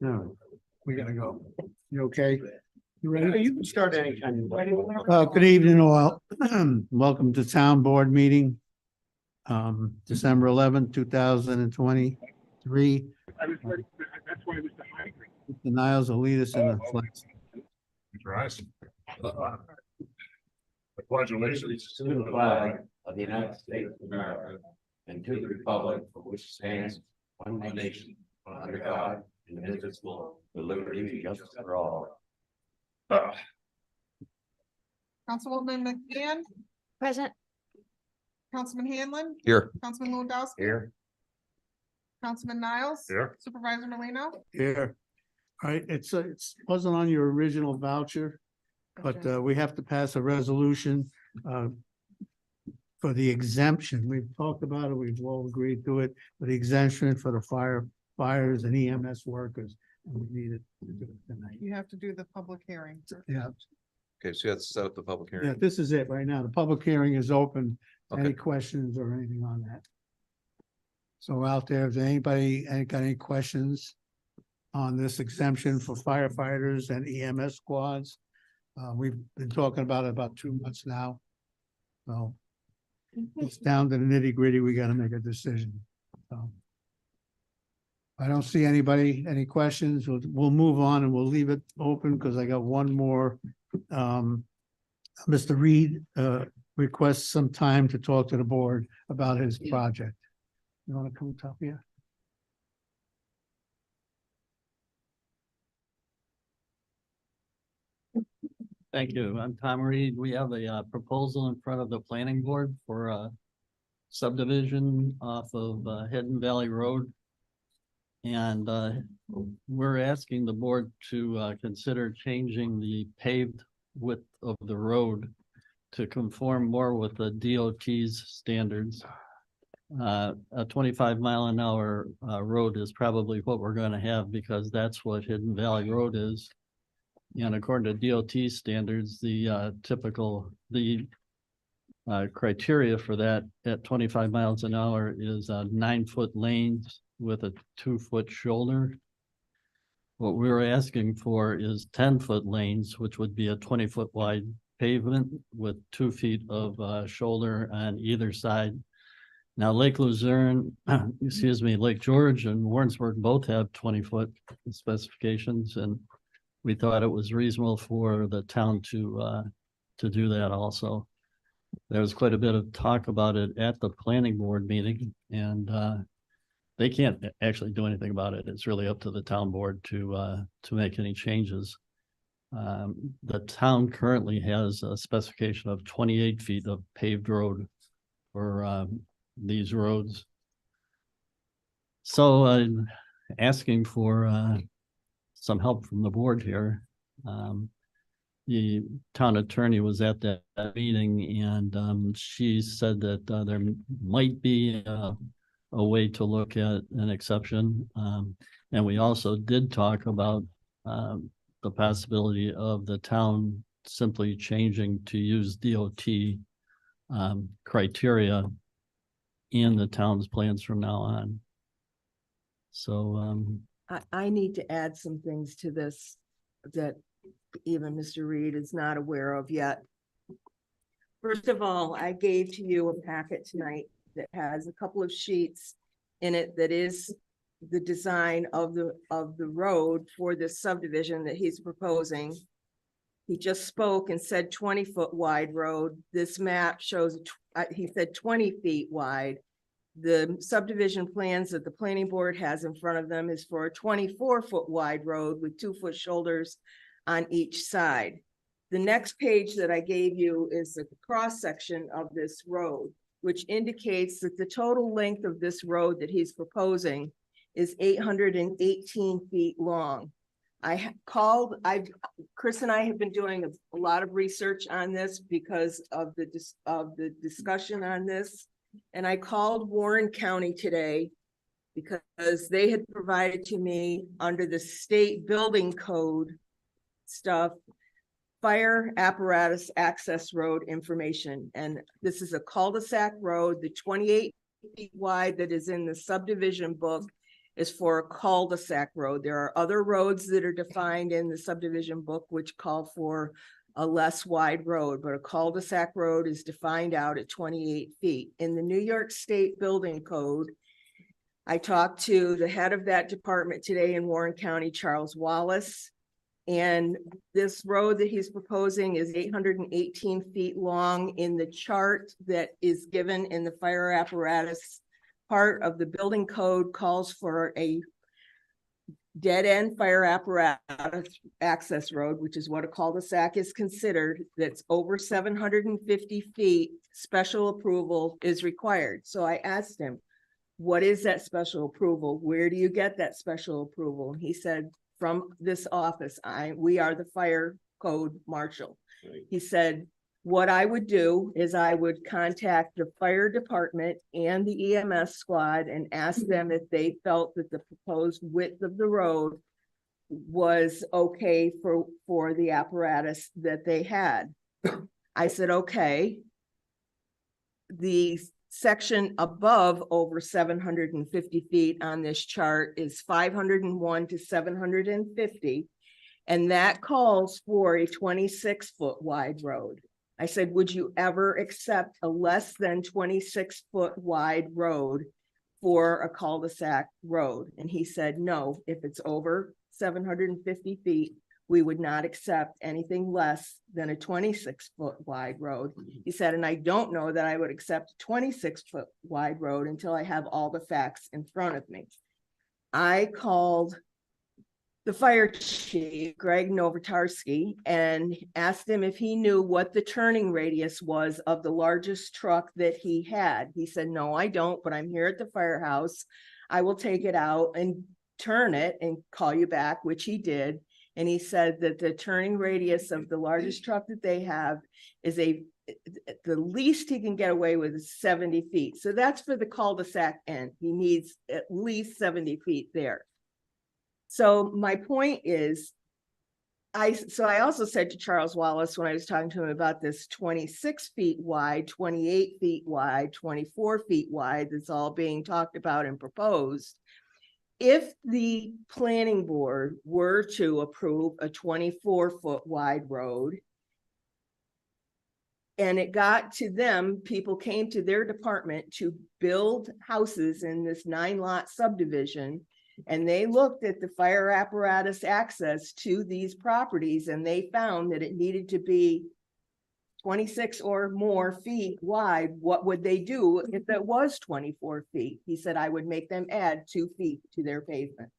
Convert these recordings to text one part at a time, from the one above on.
No, we gotta go. You okay? You ready? You can start anytime. Good evening, all. Welcome to town board meeting. December 11th, 2023. That's why it was the hydrant. The Niles will lead us in the flag. Rise. Congratulations To the flag of the United States of America and to the republic for which stands one nation under God, indivisible, with liberty and justice for all. Councilwoman McMahon, Present. Councilman Hanlon, Here. Councilman Lewandowski, Here. Councilman Niles. Here. Supervisor Molino. Here. All right, it wasn't on your original voucher, but we have to pass a resolution for the exemption. We've talked about it, we've all agreed to it, for the exemption for the firefighters and EMS workers. And we need it to do it tonight. You have to do the public hearing. Yeah, Okay, so that's set up the public yeah, hearing. this is it right now. The public hearing is open. Any Okay. questions or anything on that? So out there, if anybody got any questions on this exemption for firefighters and EMS squads? We've been talking about it about 2 months now. So it's down to the nitty gritty. We gotta make a decision. So I don't see any questions. We'll move on and we'll leave it open because I got one more. Mr. Reed requests some time to talk to the board about his project. You want to come top here? Thank you. I'm Tom Reed. We have a proposal in front of the planning board for a subdivision off of Hidden Valley Road. And we're asking the board to consider changing the paved width of the road to conform more with the DOT's standards. A 25-mile-an-hour road is probably what we're going to have because that's what Hidden Valley Road is. And according to DOT standards, the criteria for that at 25 miles an hour is 9-foot lanes with a 2-foot shoulder. What we were asking for is 10-foot lanes, which would be a 20-foot wide pavement with 2 feet of shoulder on either side. Now, Lake Luzerne, Lake George and Warrensburg both have 20-foot specifications, and we thought it was reasonable for the town to do that also. There was quite a bit of talk about it at the planning board meeting, and they can't actually do anything about it. It's really up to the town board to make any changes. The town currently has a specification of 28 feet of paved road for these roads. So I'm asking for some help from the board here. The town attorney was at that meeting and she said that there might be a way to look at an exception. And we also did talk about the possibility of the town simply changing to use DOT criteria in the town's plans from now on. So I need to add some things to this that even Mr. Reed is not aware of yet. First of all, I gave to you a packet tonight that has a couple of sheets in it that is the design of the road for this subdivision that he's proposing. He just spoke and said 20-foot wide road. This map shows, he said 20 feet wide. The subdivision plans that the planning board has in front of them is for a 24-foot wide road with 2-foot shoulders on each side. The next page that I gave you is the cross section of this road, which indicates that the total length of this road that he's proposing is 818 feet long. Chris and I have been doing a lot of research on this because of the discussion on this. And I called Warren County today because they had provided to me under the state building code stuff, fire apparatus access road information. And this is a cul-de-sac road, the 28 feet wide that is in the subdivision book is for a cul-de-sac road. There are other roads that are defined in the subdivision book which call for a less wide road, but a cul-de-sac road is defined out at 28 feet. In the New York State Building Code, I talked to the head of that department today in Warren County, Charles Wallace. And this road that he's proposing is 818 feet long. In the chart that is given in the fire apparatus part of the building code calls for a dead-end fire apparatus access road, which is what a cul-de-sac is considered, that's over 750 feet, special approval is required. So I asked him, what is that special approval? Where do you get that special approval? He said, from this office, we are the fire code marshal. He said, what I would do is I would contact the fire department and the EMS squad and ask them if they felt that the proposed width of the road was okay for the apparatus that they had. I said, okay. The section above over 750 feet on this chart is 501 to 750. And that calls for a 26-foot wide road. I said, would you ever accept a less than 26-foot wide road for a cul-de-sac road? And he said, no, if it's over 750 feet, we would not accept anything less than a 26-foot wide road. He said, and I don't know that I would accept a 26-foot wide road until I have all the facts in front of me. I called the fire chief, Greg Novotarski, and asked him if he knew what the turning radius was of the largest truck that he had. He said, no, I don't, but I'm here at the firehouse. I will take it out and turn it and call you back, which he did. And he said that the turning radius of the largest truck that they have is the least he can get away with is 70 feet. So that's for the cul-de-sac end. He needs at least 70 feet there. So my point is, I also said to Charles Wallace when I was talking to him about this 26 feet wide, 28 feet wide, 24 feet wide, that's all being talked about and proposed. If the planning board were to approve a 24-foot wide road and it got to them, people came to their department to build houses in this 9-lot subdivision, and they looked at the fire apparatus access to these properties and they found that it needed to be 26 or more feet wide, what would they do if it was 24 feet? He said, I would make them add 2 feet to their pavement.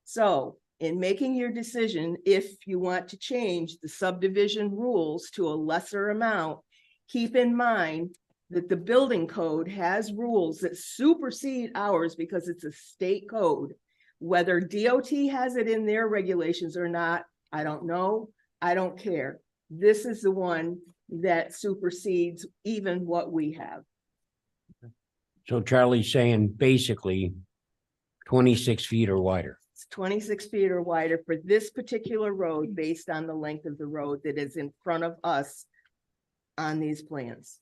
So in making your decision, if you want to change the subdivision rules to a lesser amount, keep in mind that the building code has rules that supersede ours because it's a state code. Whether DOT has it in their regulations or not, I don't know. I don't care. This is the one that supersedes even what we have. So Charlie's saying basically 26 feet or wider. It's 26 feet or wider for this particular road based on the length of the road that is in front of us on these plans.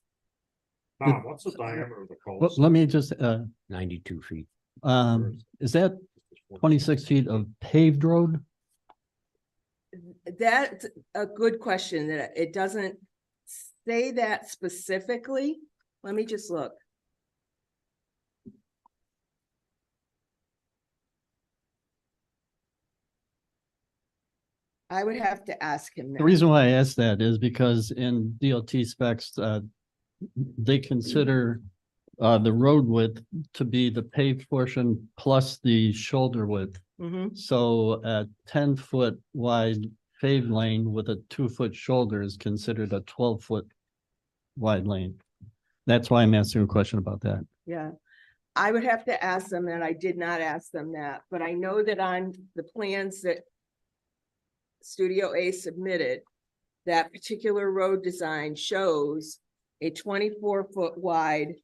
Tom, what's the diameter of the Well, cul-de-sac? let me just, 92 feet. is that 26 feet of paved road? That's a good question that it doesn't say that specifically. Let me just look. I would have to ask him The that. reason why I asked that is because in DOT specs, they consider the road width to be the paved portion plus the shoulder width. Mhm. So a 10-foot wide paved lane with a 2-foot shoulder is considered a 12-foot wide lane. That's why I'm asking a question about that. Yeah, I would have to ask them, and I did not ask them that, but I know that on the plans that Studio A submitted, that particular road design shows a 24-foot wide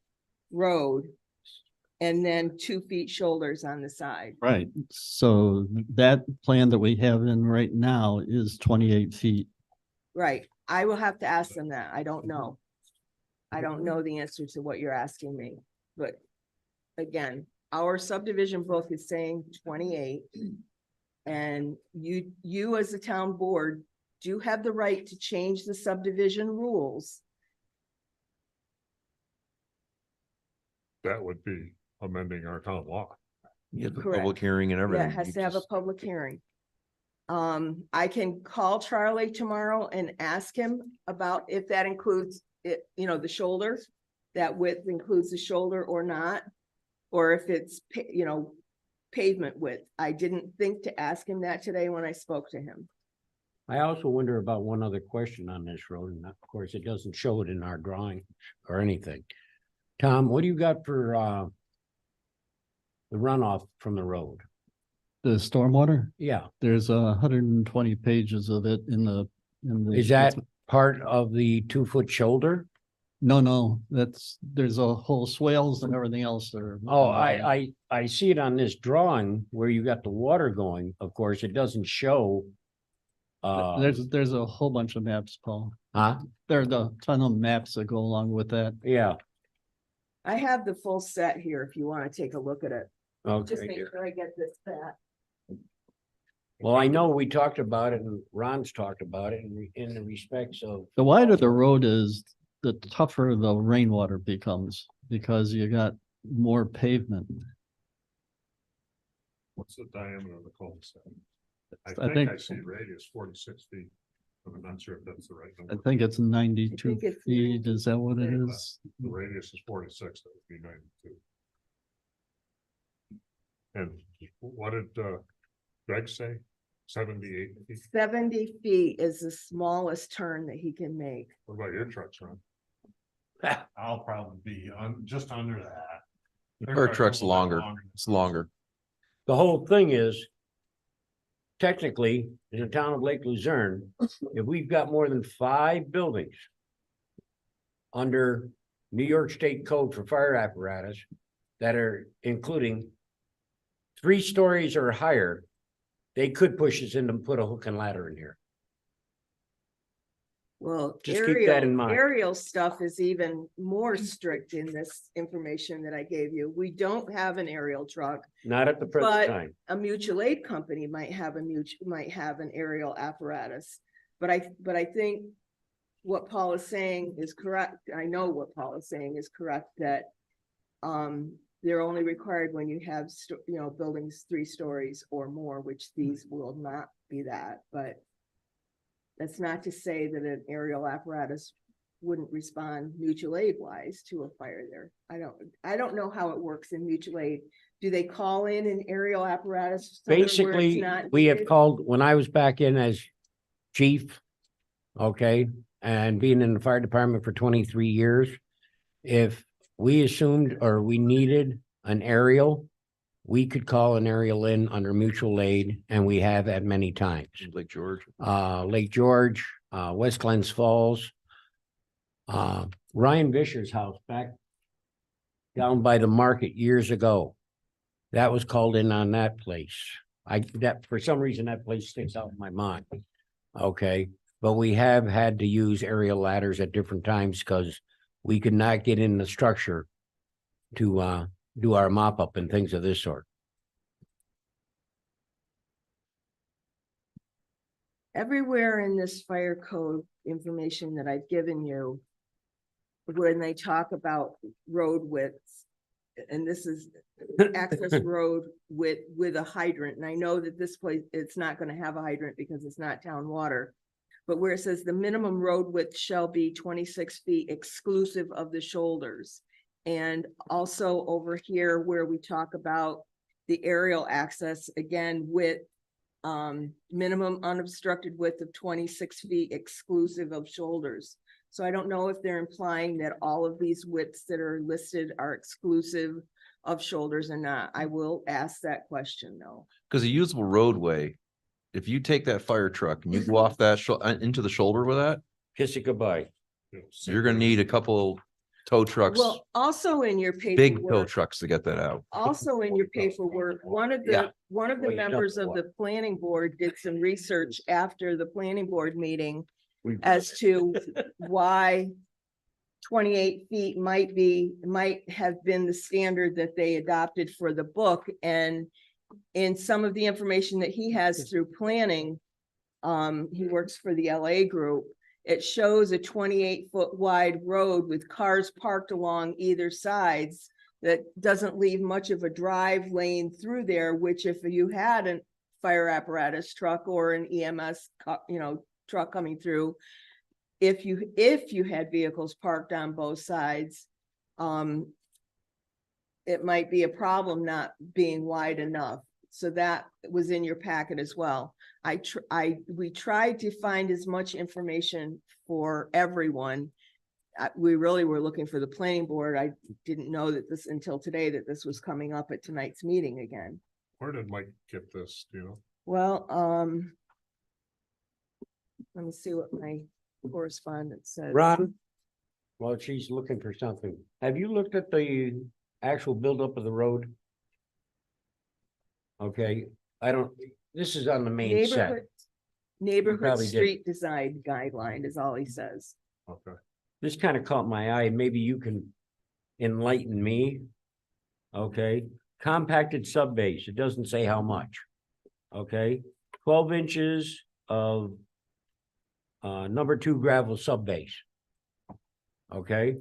road and then 2 feet shoulders on the side. Right. So that plan that we have in right now is 28 feet. Right. I will have to ask them that. I don't know. I don't know the answer to what you're asking me, but again, our subdivision book is saying 28. And you as the town board do have the right to change the subdivision rules. That would be amending our town law. You have the Correct. public hearing and Yeah, everything. it has You to have a just- public hearing. I can call Charlie tomorrow and ask him about if that includes it, you know, the shoulder. That width includes the shoulder or not, or if it's, you know, pavement width. I didn't think to ask him that today when I spoke to him. I also wonder about one other question on this road, and of course, it doesn't show it in our drawing or anything. Tom, what do you got for the runoff from the road? The stormwater, Yeah, there's 120 pages of it in the. is that part of the 2-foot shoulder? No, there's a whole swales and everything else there. Oh, I see it on this drawing where you got the water going. Of course, it doesn't show. There's a whole bunch of maps, Paul. Huh? There's a ton of maps that go along with that. Yeah, I have the full set here if you want to take a look at it. Just okay. make sure I get this back. Well, I know we talked about it and Ron's talked about it in the respects of, The wider the road is, the tougher the rainwater becomes because you got more pavement. What's the diameter of the cul-de-sac? I I think think- I see radius 46 feet. I'm not sure if that's the right I number. think it's 92 it's feet. Is that what it 92. is? The radius is 46, that would be 92. And what did Greg say? 78 feet? 70 feet is the smallest turn that he can make. What about your trucks, Ron? I'll probably be just under that. Our truck's longer. It's longer. the whole thing is technically, in the town of Lake Luzerne, if we've got more than 5 buildings under New York State Code for fire apparatus that are including 3 stories or higher, they could push us in and put a hook and ladder in here. Well, Just keep that in mind. aerial stuff is even more strict in this information that I gave you. We don't have an aerial truck. Not at the But- present time. A mutual aid company might have an aerial apparatus. But I think what Paul is saying is correct. I know what Paul is saying is correct, that they're only required when you have, buildings 3 stories or more, which these will not be that, but that's not to say that an aerial apparatus wouldn't respond mutual aid wise to a fire there. I don't know how it works in mutual aid. Do they call in an aerial apparatus? somewhere where it's Basically, not we have needed? called, when I was back in as chief, okay, and being in the fire department for 23 years, if we assumed or we needed an aerial, we could call an aerial in under mutual aid, and we have at many times. Lake George. Lake George, West Glens Falls. Ryan Vischer's house back down by the market years ago. That was called in on that place. That for some reason, that place sticks out in my mind. Okay, but we have had to use aerial ladders at different times because we could not get in the structure to do our mop up and things of this sort. Everywhere in this fire code information that I've given you, when they talk about road widths, and this is access road with a hydrant, and I know that this place, it's not gonna have a hydrant because it's not town water. But where it says the minimum road width shall be 26 feet exclusive of the shoulders. And also over here where we talk about the aerial access, again, with minimum unobstructed width of 26 feet exclusive of shoulders. So I don't know if they're implying that all of these widths that are listed are exclusive of shoulders or not. I will ask that question though. Because a usable roadway, if you take that fire truck and you go off that into the shoulder with that, Kiss it goodbye. you're gonna need a couple tow trucks, Well, also in your big tow paperwork, trucks to get that out. also in your paperwork, one of Yeah. the Well, you know members of what? the planning board did some research after the planning board meeting We- as to why 28 feet might have been the standard that they adopted for the book. And in some of the information that he has through planning, he works for the LA group. It shows a 28-foot wide road with cars parked along either sides that doesn't leave much of a drive lane through there, which if you had a fire apparatus truck or an EMS, truck coming through, if you had vehicles parked on both sides, it might be a problem not being wide enough. So that was in your packet as well. We tried to find as much information for everyone. We really were looking for the planning board. I didn't know that until today, that this was coming up at tonight's meeting again. Where did Mike get this, do you know? Well, let me see what my correspondence says. Ron, while she's looking for something, have you looked at the actual buildup of the road? Okay, this is on the main set. Neighborhood probably did. street design guideline is all he says. Okay. This kind of caught my eye, and maybe you can enlighten me. Okay, compacted sub base, it doesn't say how much. Okay, 12 inches of number 2 gravel sub base. Okay.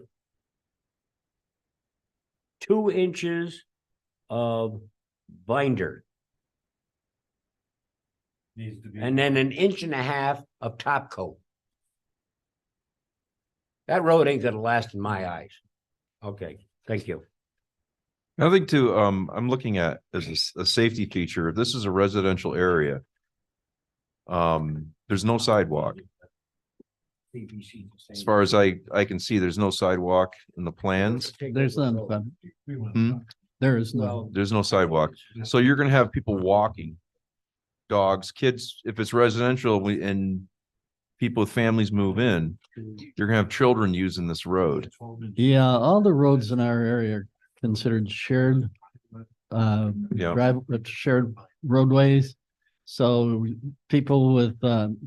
2 inches of binder. Needs to be. And then 1.5 inches of top coat. That road ain't gonna last in my eyes. Okay, thank you. I think too, I'm looking at as a safety feature, if this is a residential area. There's no sidewalk. As far as I can see, there's no sidewalk in the plans. There's none, but there is no. There's no sidewalk. So you're gonna have people walking. Dogs, kids, if it's residential and people with families move in, you're gonna have children using this road. Yeah, all the roads in our area are considered shared, shared roadways. So people with,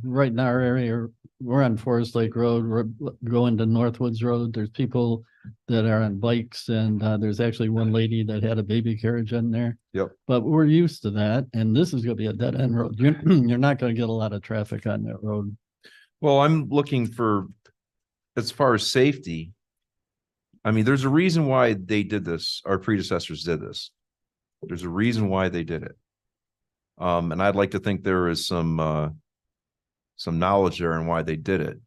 right in our area, we're on Forest Lake Road, we're going to Northwoods Road. There's people that are on bikes, and there's actually one lady that had a baby carriage in there. Yep. But we're used to that, and this is gonna be a dead end road. You're not gonna get a lot of traffic on that road. Well, I'm looking for, as far as safety. I mean, there's a reason why they did this. Our predecessors did this. There's a reason why they did it. And I'd like to think there is some knowledge there on why they did it.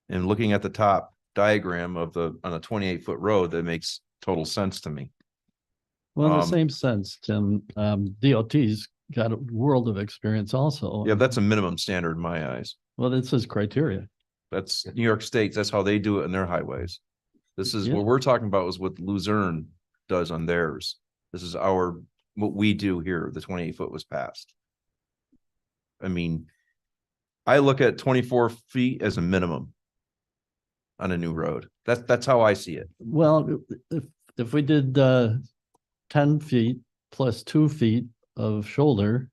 And looking at the top diagram of on a 28-foot road, that makes total sense to me. Well, in the same sense, Tim, DOT's got a world of experience also. Yeah, that's a minimum standard in my eyes. Well, this is criteria. That's New York State. That's how they do it in their highways. This is Yeah. what we're talking about is what Luzerne does on theirs. This is what we do here. The 28-foot was passed. I mean, I look at 24 feet as a minimum on a new road. That's how I see it. Well, if we did 10 feet plus 2 feet of shoulder,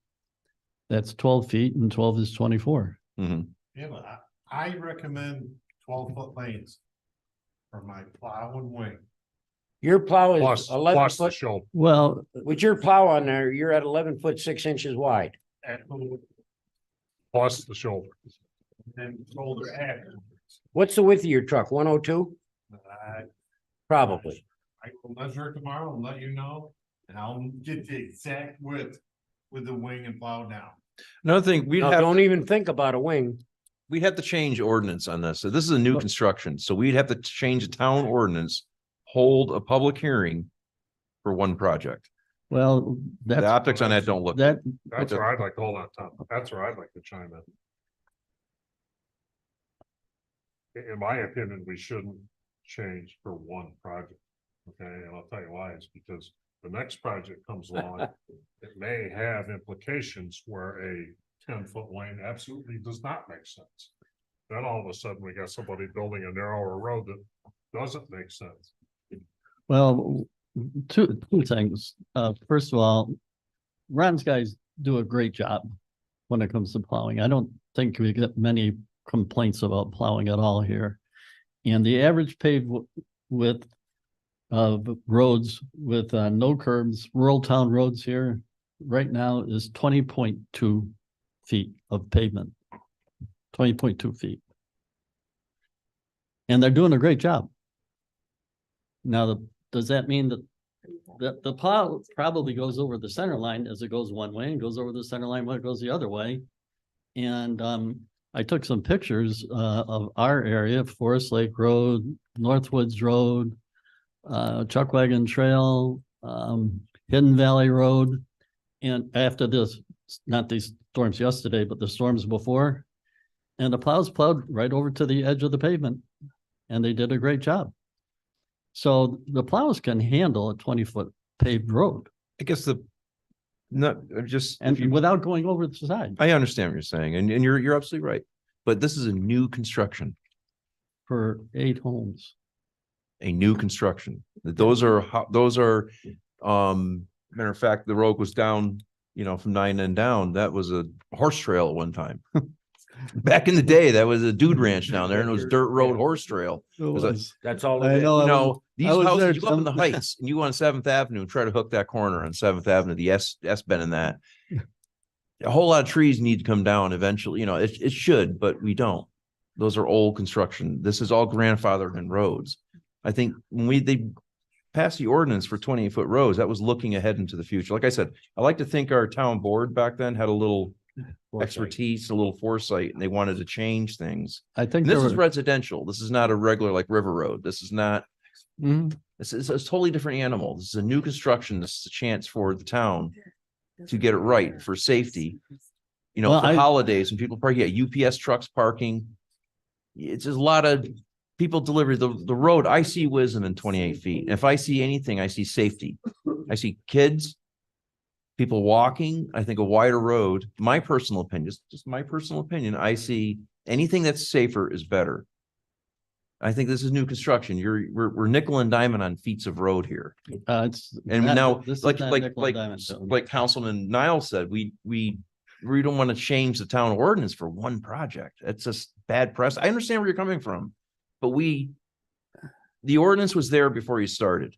that's 12 feet, and 12 is 24. Mhm. Yeah, but I recommend 12-foot lanes for my plow and wing. Your plow is Plus 11 the foot, shoulder. Well, with your plow on there, you're at 11 foot 6 inches wide. Plus the shoulder. And shoulder after. What's the width of your truck? 102? Probably. I will measure it tomorrow and let you know, and I'll get the exact width with the wing and plow down. Another thing, No, don't even think about a wing. we'd have to change ordinance on this. So this is a new construction, so we'd have to change the town ordinance, hold a public hearing for one project. well, The that's, optics on that don't look. that, That's where I'd like to hold on, Tom. That's where I'd like to chime in. In my opinion, we shouldn't change for one project. Okay, and I'll tell you why. It's because the next project comes along. It may have implications where a 10-foot lane absolutely does not make sense. Then all of a sudden, we got somebody building a narrower road that doesn't make sense. well, two things. First of all, Ron's guys do a great job when it comes to plowing. I don't think we get many complaints about plowing at all here. And the average paved width of roads with no curbs, rural town roads here right now is 20.2 feet of pavement. 20.2 feet. And they're doing a great job. Now, does that mean that the plow probably goes over the center line as it goes one way and goes over the center line when it goes the other way? And I took some pictures of our area, Forest Lake Road, Northwoods Road, Chuckwagon Trail, Hidden Valley Road. And after this, not these storms yesterday, but the storms before, and the plows plowed right over to the edge of the pavement, and they did a great job. So the plows can handle a 20-foot paved road I guess not, just, and without going over the side I understand what you're saying, and you're absolutely right. But this is a new construction, for 8 homes. a new construction. Those are, matter of fact, the road was down, from 9 and down. That was a horse trail at one time. Back in the day, that was a dude ranch down there, and it was dirt road horse trail. That's all I it is. know. These I was houses, there, you go up in the Tim. heights and you go on 7th Avenue and try to hook that corner on 7th Avenue, the S bend in that. A whole lot of trees need to come down eventually, it should, but we don't. Those are old construction. This is all grandfathered in roads. I think when they passed the ordinance for 28-foot roads, that was looking ahead into the future. Like I said, I like to think our town board back then had a little expertise, a little foresight, and they wanted to change things. I think And this is residential. This is not a regular like river road. This is not, Mhm. this is a totally different animal. This is a new construction. This is a chance for the town to get it right for safety. Well, for I- holidays when people park, UPS trucks parking. It's just a lot of people deliver the road. I see wisdom in 28 feet. If I see anything, I see safety. I see kids, people walking. I think a wider road, my personal opinion, just my personal opinion, I see anything that's safer is better. I think this is new construction. We're nickel and diamond on feet of road here. It's And not- now, this is like, not like, nickel like, and diamond, so- like Councilman Niles said, we don't want to change the town ordinance for one project. It's just bad press. I understand where you're coming from, but the ordinance was there before you started.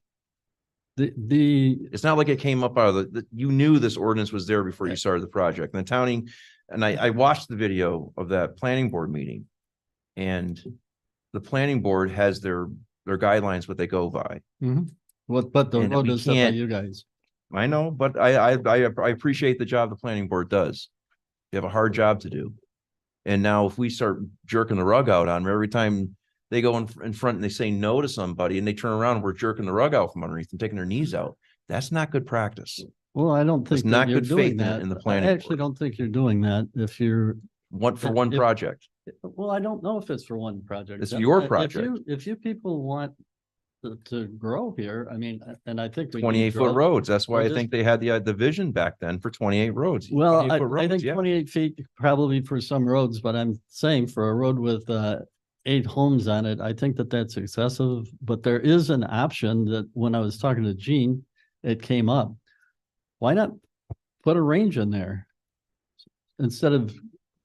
It's not like it came up out of you knew this ordinance was there before you started the project. And the towning, and I watched the video of that planning board meeting, and the planning board has their guidelines, what they go by. But the And road we is set by can't- you guys. I know, but I appreciate the job the planning board does. They have a hard job to do. And now if we start jerking the rug out on them every time they go in front and they say no to somebody and they turn around and we're jerking the rug out from underneath and taking their knees out, that's not good practice. Well, I don't There's think not that you're good doing faith in it that. in the I planning actually board. don't think you're doing that if you're, One If- project. well, I don't know if it's for one project. It's your If project. If you people want to grow here, I mean, and I think. we need 28-foot growth. roads. That's why We're I just- think they had the vision back then for 28 roads. Well, 28-foot I roads, think yeah. 28 feet probably for some roads, but I'm saying for a road with 8 homes on it, I think that that's excessive. But there is an option that when I was talking to Gene, it came up. Why not put a range in there? Instead of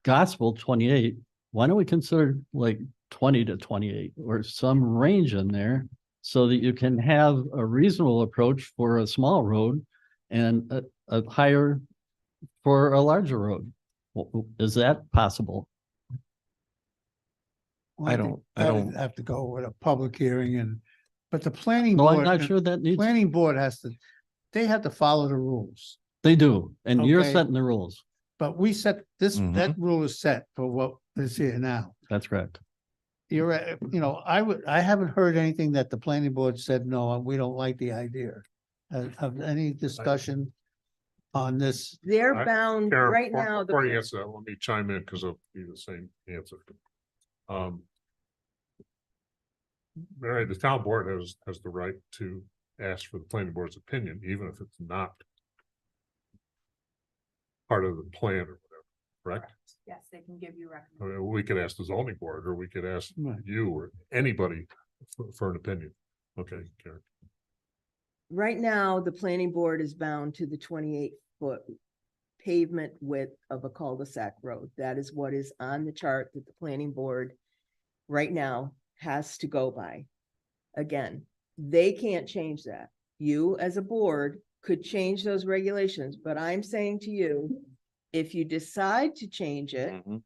gospel 28, why don't we consider like 20 to 28 or some range in there so that you can have a reasonable approach for a small road and a higher for a larger road? Is that possible? Well, I think don't- that'd Have to go with a public hearing but the planning No, I'm board, not sure that needs, planning board they have to follow the rules. they do, and you're Okay. setting the rules. But we set this, Mhm. that rule is set for what is here now. That's correct. You're, I haven't heard anything that the planning board said, no, we don't like the idea. Of any discussion on this. They're I- bound Karen, right now. before you answer that, let me chime in because it'll be the same answer. Mary, the town board has the right to ask for the planning board's opinion, even if it's not part of the plan or whatever, correct? Yes, they can give you I recommendations. mean, we could ask the zoning board, or we could ask Right. you or anybody for an opinion. Okay, Karen. Right now, the planning board is bound to the 28-foot pavement width of a cul-de-sac road. That is what is on the chart that the planning board right now has to go by. Again, they can't change that. You as a board could change those regulations, but I'm saying to you, if you decide to change it, Mhm.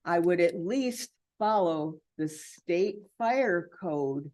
I would at least follow the state fire code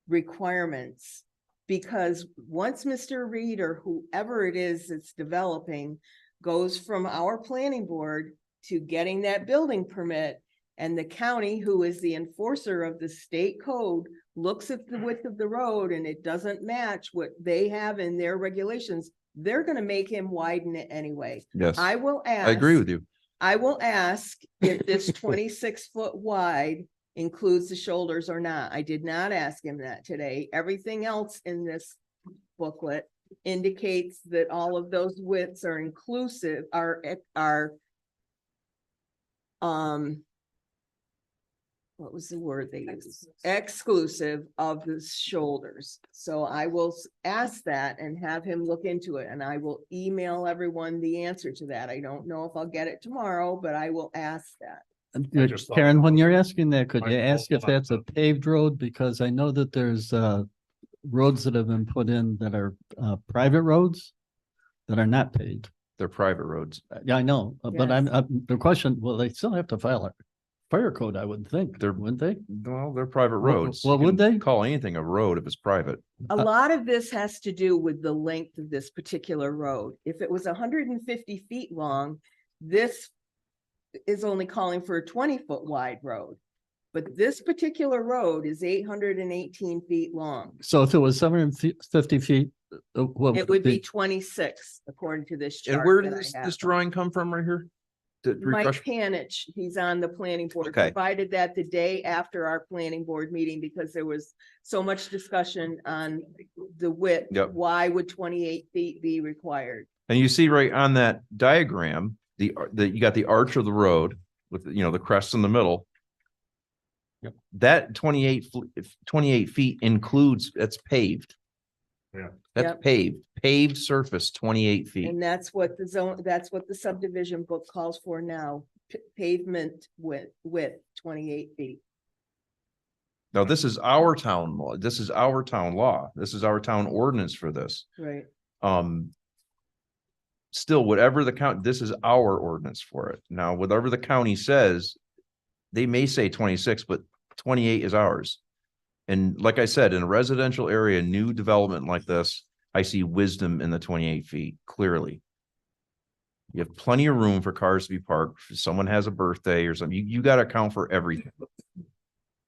requirements. Because once Mr. Reed or whoever it is that's developing goes from our planning board to getting that building permit, and the county, who is the enforcer of the state code, looks at the width of the road and it doesn't match what they have in their regulations, they're gonna make him widen it anyway. Yes, I will ask. I agree with you. I will ask if this 26-foot wide includes the shoulders or not. I did not ask him that today. Everything else in this booklet indicates that all of those widths are inclusive, what was the word they used? Exclusive of the shoulders. So I will ask that and have him look into it, and I will email everyone the answer to that. I don't know if I'll get it tomorrow, but I will ask that. I just thought Karen, that when was- you're asking that, could I you ask if thought that's a that- paved road? Because I know that there's roads that have been put in that are private roads that are not paved. They're private roads. Yeah, I know, but Yes. the question, well, they still have to file a fire code, I would think, They're- wouldn't they? Well, they're private Well, roads. well, You would can they? Call anything a road if it's private. A lot of this has to do with the length of this particular road. If it was 150 feet long, this is only calling for a 20-foot wide road. But this particular road is 818 feet long. So if it was 750 feet, what It would be 26 according to this chart. And where did that I this have. drawing come from right here? To Mike refresh, Panich, he's on the planning board, Okay. provided that the day after our planning board meeting, because there was so much discussion on the width. Yep. Why would 28 feet be required? and you see right on that diagram, you got the arch of the road with, the crest in the middle. Yep. That 28 feet includes, that's paved. Yeah. That's Yep. paved surface, 28 feet. And that's what the zone, that's what the subdivision book calls for now, pavement width 28 feet. Now, this is our town law. This is our town law. This is our town ordinance for this. Right. Still, whatever the count, this is our ordinance for it. Now, whatever the county says, they may say 26, but 28 is ours. And like I said, in a residential area, new development like this, I see wisdom in the 28 feet, clearly. You have plenty of room for cars to be parked. If someone has a birthday or something, you got to account for everything.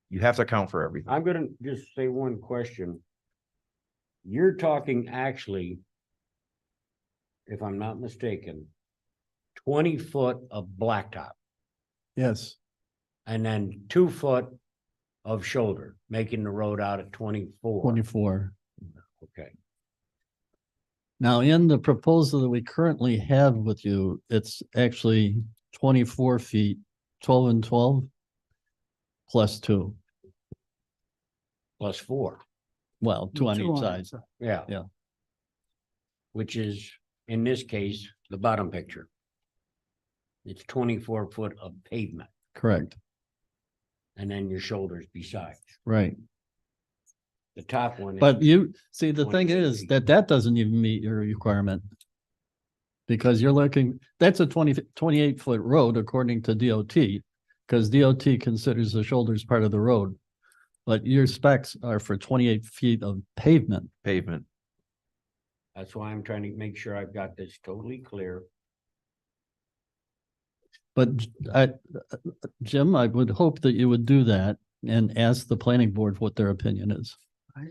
You have to account for everything. I'm gonna just say one question. You're talking actually, if I'm not mistaken, 20 foot of blacktop Yes. and then 2 foot of shoulder, making the road out at 24. 24. Okay, Now, in the proposal that we currently have with you, it's actually 24 feet, 12 and 12 plus 2. plus 4, Well, 2 on Two each on side. each side. yeah. Yeah. Which is, in this case, the bottom picture. It's 24 foot of pavement Correct. and then your shoulders besides. Right. The top one. is- But you, see, the thing 28 is feet. that doesn't even meet your requirement. Because you're looking, that's a 28-foot road according to DOT, because DOT considers the shoulders part of the road. But your specs are for 28 feet of pavement. Pavement. That's why I'm trying to make sure I've got this totally clear. But Jim, I would hope that you would do that and ask the planning board what their opinion is.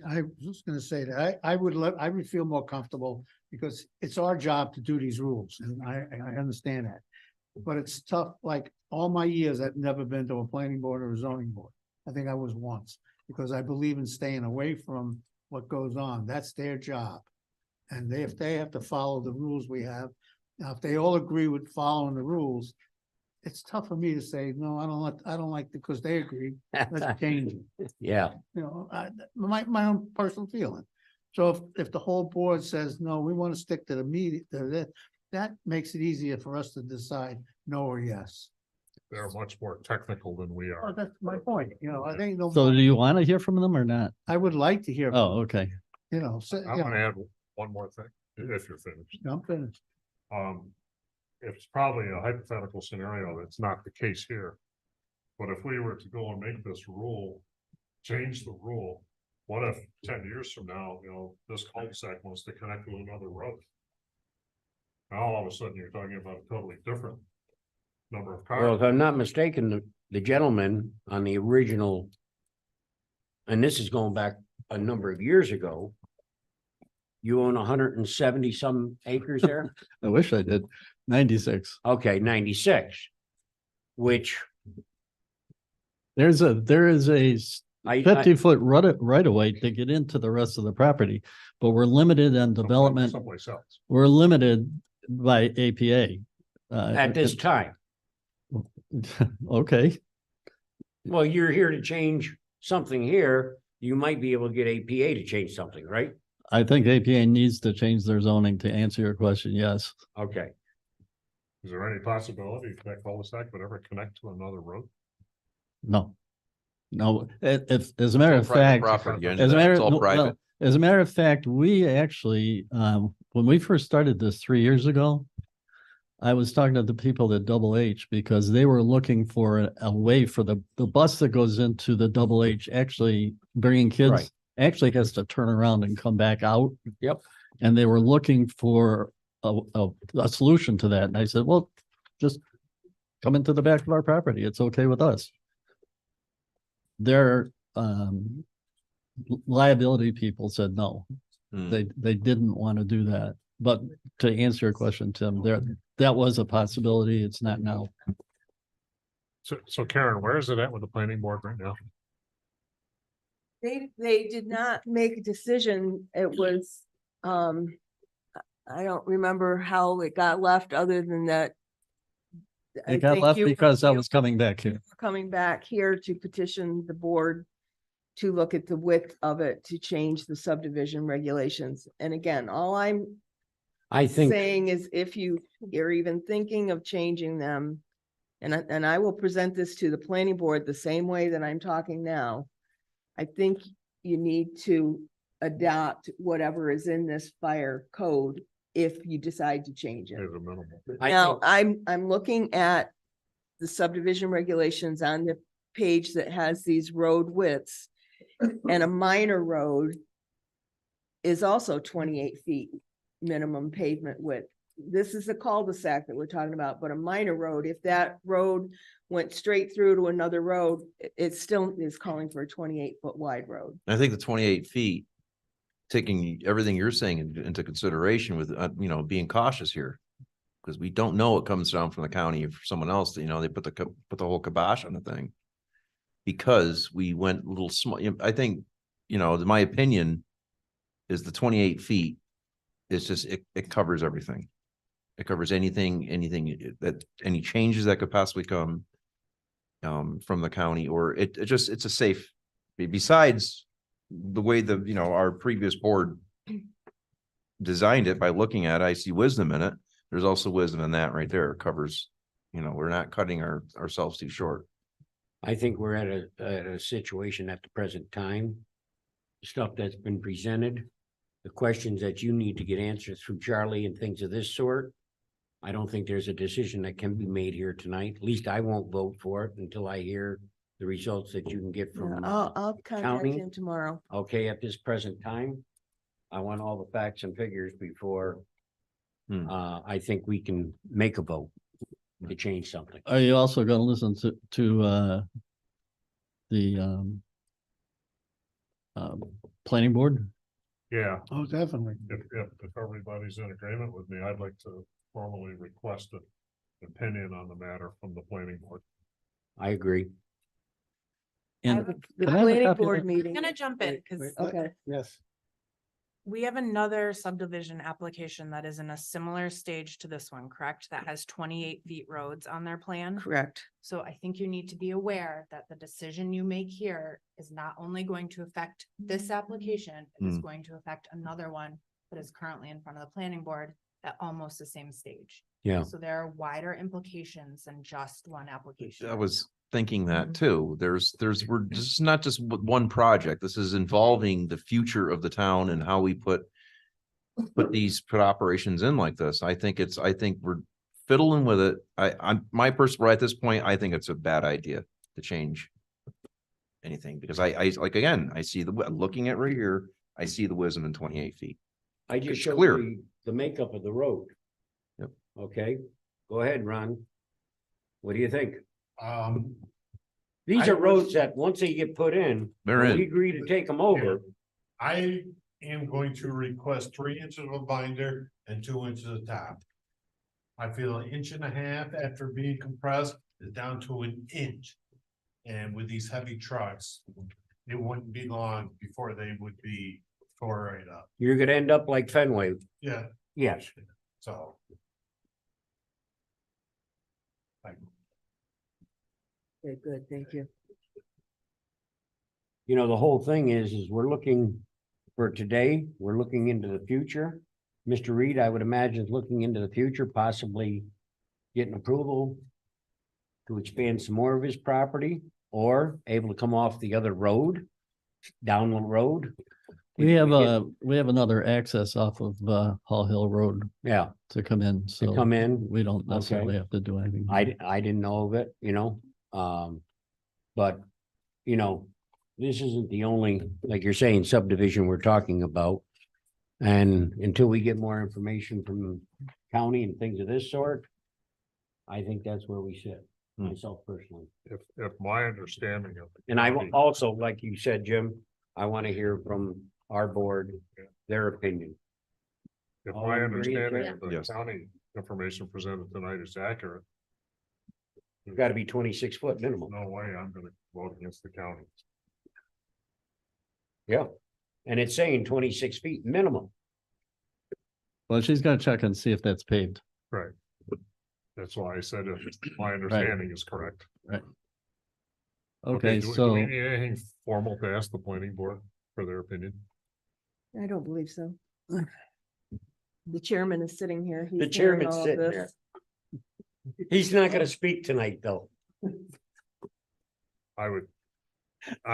I was just gonna say that I would feel more comfortable because it's our job to do these rules and I understand that. But it's tough, like all my years, I've never been to a planning board or a zoning board. I think I was once, because I believe in staying away from what goes on. That's their job. And if they have to follow the rules we have, now if they all agree with following the rules, it's tough for me to say, no, I don't like, because they agree, let's change it. Yeah, My own personal feeling. So if the whole board says, no, we want to stick to the meeting, that makes it easier for us to decide no or yes. they're much more technical than we Oh, are. that's my point, you know, I think, So do you want to hear from them or not? I would like to hear, Oh, okay. you know, so, I'm you gonna know, add one more thing, if you're finished. jump in. It's probably a hypothetical scenario, that's not the case here. But if we were to go and make this rule, change the rule, what if 10 years from now, you know, this cul-de-sac wants to connect to another road? Now, all of a sudden, you're talking about a totally different number of Well, cars. if I'm not mistaken, the gentleman on the original, and this is going back a number of years ago, you own 170 some acres there? I wish I did. 96. Okay, 96, which There is a I, 50-foot right of way to get into the rest of the property, but we're limited on development. Someplace else. We're limited by APA. at this time. Okay, Well, you're here to change something here. You might be able to get APA to change something, right? I think APA needs to change their zoning to answer your question, yes. Okay. Is there any possibility that cul-de-sac would ever connect to another road? No. No, if, as a matter of Private fact, property, you as a understand? matter, It's all no, well, private. as a matter of fact, we actually, when we first started this 3 years ago, I was talking to the people at Double H because they were looking for a way for the bus that goes into the Double H, actually bringing kids, Right. actually has to turn around and come back out. Yep. And they were looking for a solution to that. And I said, well, just come into the back of our property. It's okay with us. Their liability people said no. Hmm. They didn't want to do that. But to answer your question, Tim, that was a possibility. It's not now. So Karen, where is it at with the planning board right now? They did not make a decision. It was, I don't remember how it got left other than that. I It got think left you- because I you was coming back here. were Coming back here to petition the board to look at the width of it, to change the subdivision regulations. And again, all I'm I think, saying is if you're even thinking of changing them, and I will present this to the planning board the same way that I'm talking now. I think you need to adopt whatever is in this fire code if you decide to change it. As a minimum. I Now, think, I'm looking at the subdivision regulations on the page that has these road widths. And a minor road is also 28 feet minimum pavement width. This is a cul-de-sac that we're talking about, but a minor road, if that road went straight through to another road, it still is calling for a 28-foot wide road. I think the 28 feet, taking everything you're saying into consideration with, being cautious here. Because we don't know what comes down from the county or someone else, they put the whole kibosh on the thing. Because we went a little small, I think, my opinion is the 28 feet is just, it covers everything. It covers anything that, any changes that could possibly come from the county, or it's a safe, besides the way our previous board designed it by looking at it, I see wisdom in it. There's also wisdom in that right there. It covers, we're not cutting ourselves too short. I think we're at a situation at the present time. Stuff that's been presented, the questions that you need to get answers through Charlie and things of this sort. I don't think there's a decision that can be made here tonight. At least I won't vote for it until I hear the results that you can get Yeah, from. I'll contact county? him tomorrow. Okay, at this present time, I want all the facts and figures before I think we can make a vote to change something. Are you also gonna listen to the planning board? Yeah, Oh, definitely. if everybody's in agreement with me, I'd like to formally request an opinion on the matter from the planning board. I agree. And The can I have a planning copy of board that? meeting. I'm gonna jump in because Okay, Yes. we have another subdivision application that is in a similar stage to this one, correct? That has 28 feet roads on their plan. correct. So I think you need to be aware that the decision you make here is not only going to affect this application, it is going to affect another one that is currently in front of the planning board at almost the same stage. Yeah. So there are wider implications than just one application. I was thinking that too. We're just not just one project. This is involving the future of the town and how we put operations in like this. I think we're fiddling with it. My personal, at this point, I think it's a bad idea to change anything because I like, again, I see looking at right here, I see the wisdom in 28 feet. I just It's showed clear. the makeup of the road. Yep. Okay, go ahead, Ron. What do you think? These I are roads was- that, once they get put in, They're we in. agree to take them over. I am going to request 3 inches of a binder and 2 inches of top. I feel 1.5 inches after being compressed is down to 1 inch. And with these heavy trucks, it wouldn't be long before they would be tore right up. You're gonna end up like Fenway. Yeah, Yes. so. Okay, good, thank you. You know, the whole thing is we're looking for today, we're looking into the future. Mr. Reed, I would imagine is looking into the future, possibly getting approval to expand some more of his property or able to come off the other road, down the road. We have another access off of Hall Hill Road Yeah, to come in, so. come in. We don't necessarily have to do anything. I didn't know of it, but, this isn't the only, like you're saying, subdivision we're talking about. And until we get more information from county and things of this sort, I think that's where we sit, myself personally. If my understanding of. the And I county- also, like you said, Jim, I want to hear from our board, their opinion. If all my agree, understanding of the Yes. county information presented tonight is accurate, It's got to be 26 foot minimum. no way I'm gonna vote against the county. Yeah. And it's saying 26 feet minimum. Well, she's gonna check and see if that's paved. Right. That's why I said if my understanding is correct. Okay, do we so need anything formal to ask the planning board for their opinion? I don't believe so. The chairman is sitting here. He's The hearing chairman's all of sitting this. there. He's not going to speak tonight, though. I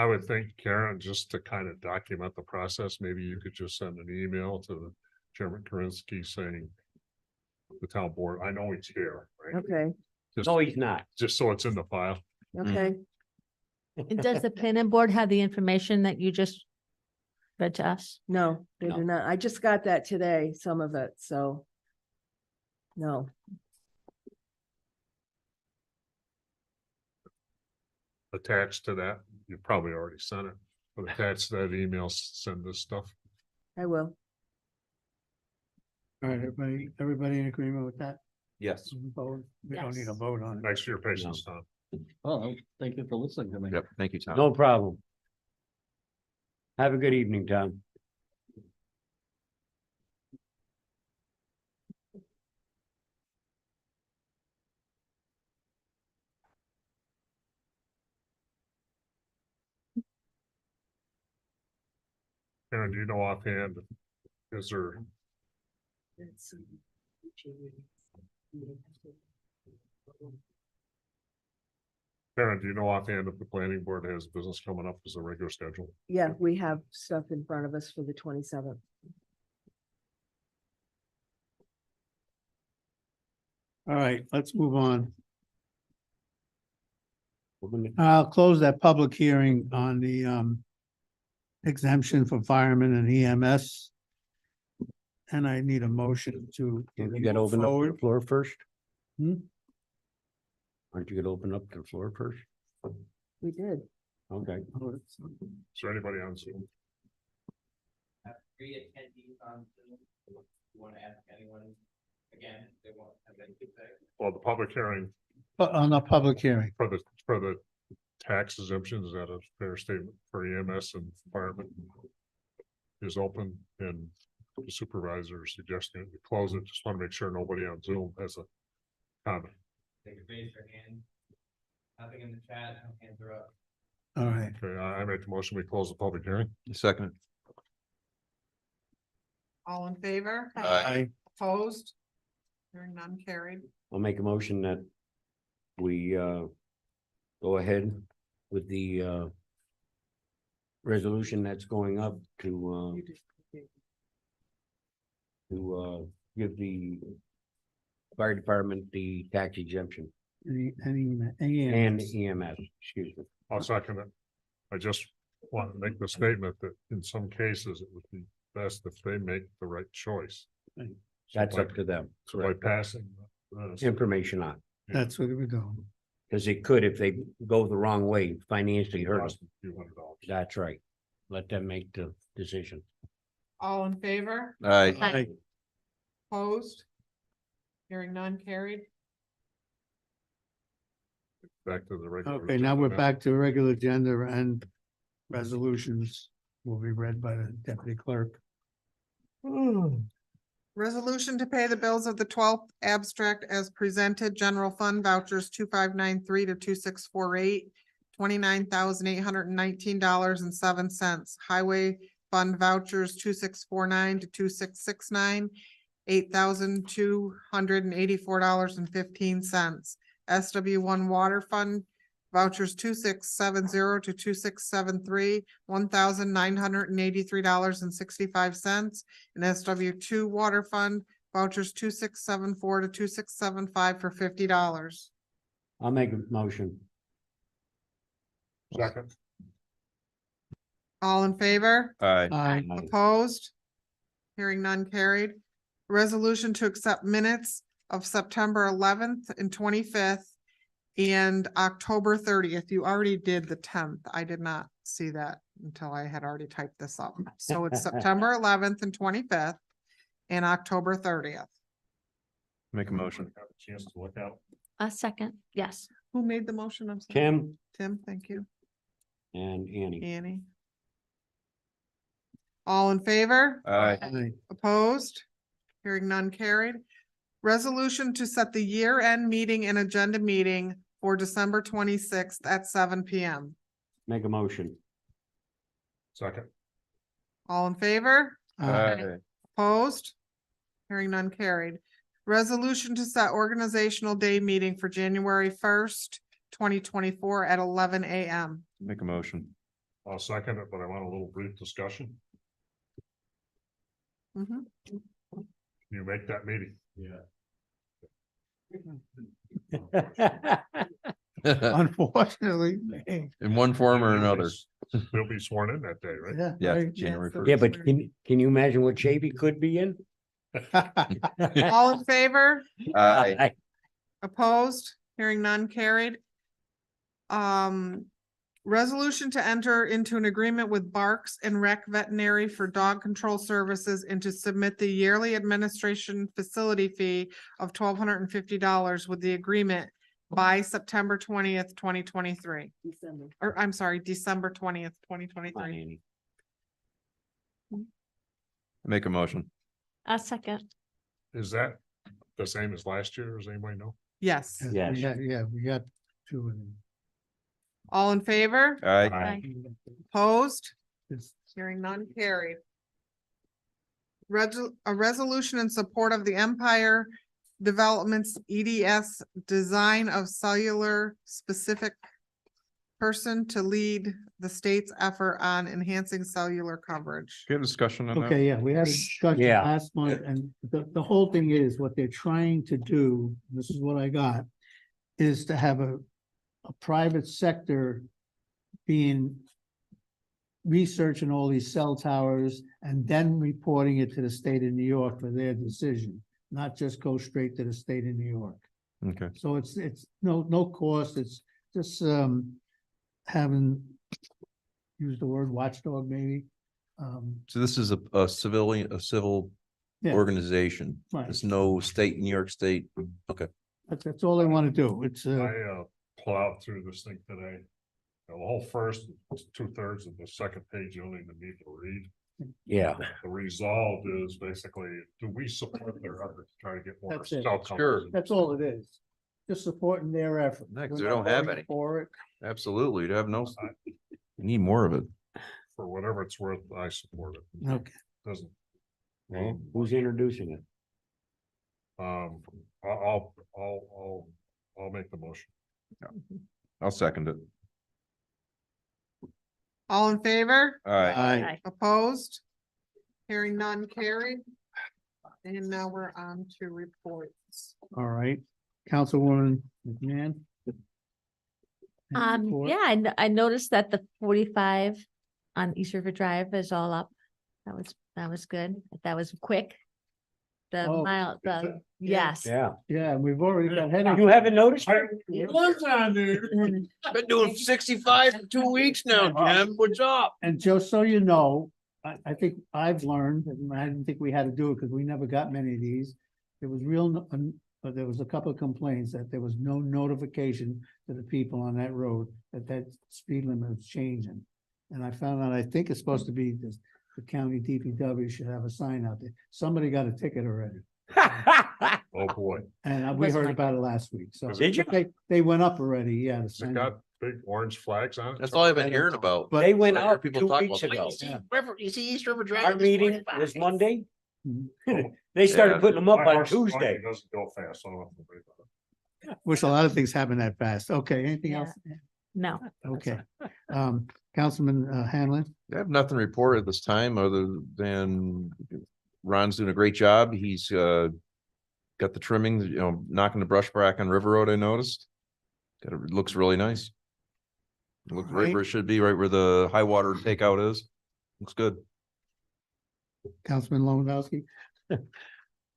would think, Karen, just to kind of document the process, maybe you could just send an email to the Chairman Karinsky saying. The town board, I know he's here, right? Okay, Just, No, he's not. just so it's in the file. okay. And does the planning board have the information that you just read to us? No, they No. do not. I just got that today, some of it, so. No, Attached to that, you probably already sent it, but attached to that email, send this stuff. I will. All right, everybody in agreement with that? Yes. Vote? We don't need a Yes. vote on it. Thanks for your patience, Tom. well, thank you for listening to me. Yep. Thank you, Tom. No problem. Have a good evening, Tom. Karen, do you know offhand, is there, Karen, do you know offhand if the planning board has business coming up as a regular schedule? Yeah, we have stuff in front of us for the 27th. All right, let's move on. We're gonna- I'll close that public hearing on the exemption for firemen and EMS. And I need a motion to. You got to open up the forward. floor first? Hmm? Aren't you going to open up the floor first? We did. Okay. Is there anybody on Zoom? Three attendees on Zoom. You want to ask anyone again? They won't have anything to say. Well, the public hearing On the public hearing. for the tax exemption, is that a fair statement for EMS and firemen? Is open and the supervisor suggesting we close it. Just want to make sure nobody on Zoom has a comment. They can raise their hand. Nothing in the chat, no hands are up. All right, Okay, I make the motion, we close the public hearing. Second. All in favor? Aye. Opposed? Hearing none carried. I'll make a motion that we go ahead with the resolution that's going up to give the fire department the tax exemption and EMS, excuse me. I'll second it. I just want to make the statement that in some cases it would be best if they make the right choice. So That's by- up to them. So by passing. this, Information on, That's what we're doing. because it could, if they go the wrong way, financially hurt us. cost a few $100. That's right. Let them make the decision. All in favor? Aye. Opposed? Hearing none carried. Back to the regular. Okay, now we're agenda. back to regular agenda and resolutions will be read by the deputy clerk. Resolution to pay the bills of the twelfth abstract as presented, general fund vouchers 2593 to 2648, $29,819.07. Highway fund vouchers 2649 to 2669, $8,284.15. SW1 water fund vouchers 2670 to 2673, $1,983.65. And SW2 water fund vouchers 2674 to 2675 for $50. I'll make a motion. Second. All in favor? Aye. Aye. Opposed? Hearing none carried. Resolution to accept minutes of September eleventh and twenty-fifth and October thirtieth. You already did the tenth. I did not see that until I had already typed this up. So it's September eleventh and twenty-fifth and October thirtieth. Make a motion. Have a chance to look out. A second, yes. Who made the motion? I'm sorry. Tim Tim, thank you. and Annie. Annie. All in favor? Aye. Aye. Opposed? Hearing none carried. Resolution to set the year-end meeting and agenda meeting for December twenty-sixth at 7 PM. Make a motion. Second. All in favor? Aye. Opposed? Hearing none carried. Resolution to set organizational day meeting for January first, 2024 at 11 AM. Make a motion. I'll second it, but I want a little brief discussion. Mhm. You make that meeting. Unfortunately. In one form or another. They'll be sworn in that day, right? Yeah, right. January so- first. Yeah, but can you imagine what shape he could be in? All in favor? Aye. Opposed? Hearing none carried. Resolution to enter into an agreement with Barks and Rec Veterinary for dog control services and to submit the yearly administration facility fee of $1,250 with the agreement by September 20th, 2023. December. Or I'm sorry, December 20th, Come on, 2023. Annie. Make a motion. A second, Is that the same as last year? Does anybody know? Yes. Yes. We got two of them. All in favor? Aye. Aye. Opposed? It's- Hearing none carried. A resolution in support of the Empire Developments EDS design of cellular specific person to lead the state's effort on enhancing cellular coverage. Do you have discussion on that? Okay, yeah, we had a discussion Yeah. last month and the whole thing is what they're trying to do, this is what I got, is to have a private sector being researching all these cell towers and then reporting it to the state of New York for their decision, not just go straight to the state of New York. Okay. So it's no cost, it's just having, use the word watchdog maybe. So this is a civil Yeah. organization. Right. There's no state, New York State. Okay. That's all they want to do. It's I plowed through this thing today. The whole first, 2/3 of the second page, you don't even need to read. Yeah, The resolve is basically, do we support their effort to try to get more That's it. cell Sure. coverage? that's all it is. Just supporting their effort. Yeah, 'cause We're they not don't have voting any. For it. Absolutely. You have no, you need more of it. For whatever it's worth, I support it. Okay. Doesn't. well, who's introducing it? I'll make the motion. I'll second it. All in favor? All right. Aye. Opposed? Hearing none carried. And now we're on to reports. All right, Councilwoman McMahon. Any report? Yeah, I noticed that the 45 on East River Drive is all up. That was good. That was quick. The Oh, mile, the, yes. Yeah. Yeah, we've already got heading. You haven't noticed? It was on there. Been doing 65 for 2 weeks now, Jim. What's up? And just so you know, I think I've learned, and I didn't think we had to do it because we never got many of these. It was but there was a couple of complaints that there was no notification to the people on that road that speed limit was changing. And I found out, I think it's supposed to be this, the county DPW should have a sign out there. Somebody got a ticket already. Oh, boy. And we Was heard my- about it last week, so. Did you? They went up already, yeah. the Has it sign. got big orange flags on it? That's all I've been hearing about. But- They went I heard out people 2 talk weeks about ago. that. You see East River Drive? Our meeting was Monday. Mhm. They started Yeah. putting them up My on horse buggy Tuesday. Doesn't go fast, so I don't have to worry about it. Wish a lot of things happen that fast. Okay, anything Yeah. else? No. Okay. Councilman Hanlon? I have nothing to report at this time other than Ron's doing a great job. He's got the trimming, knocking the brush back on River Road, I noticed. It looks really nice. Looks right where it should be, right where the high water takeout is. Looks good. Councilman Lewandowski?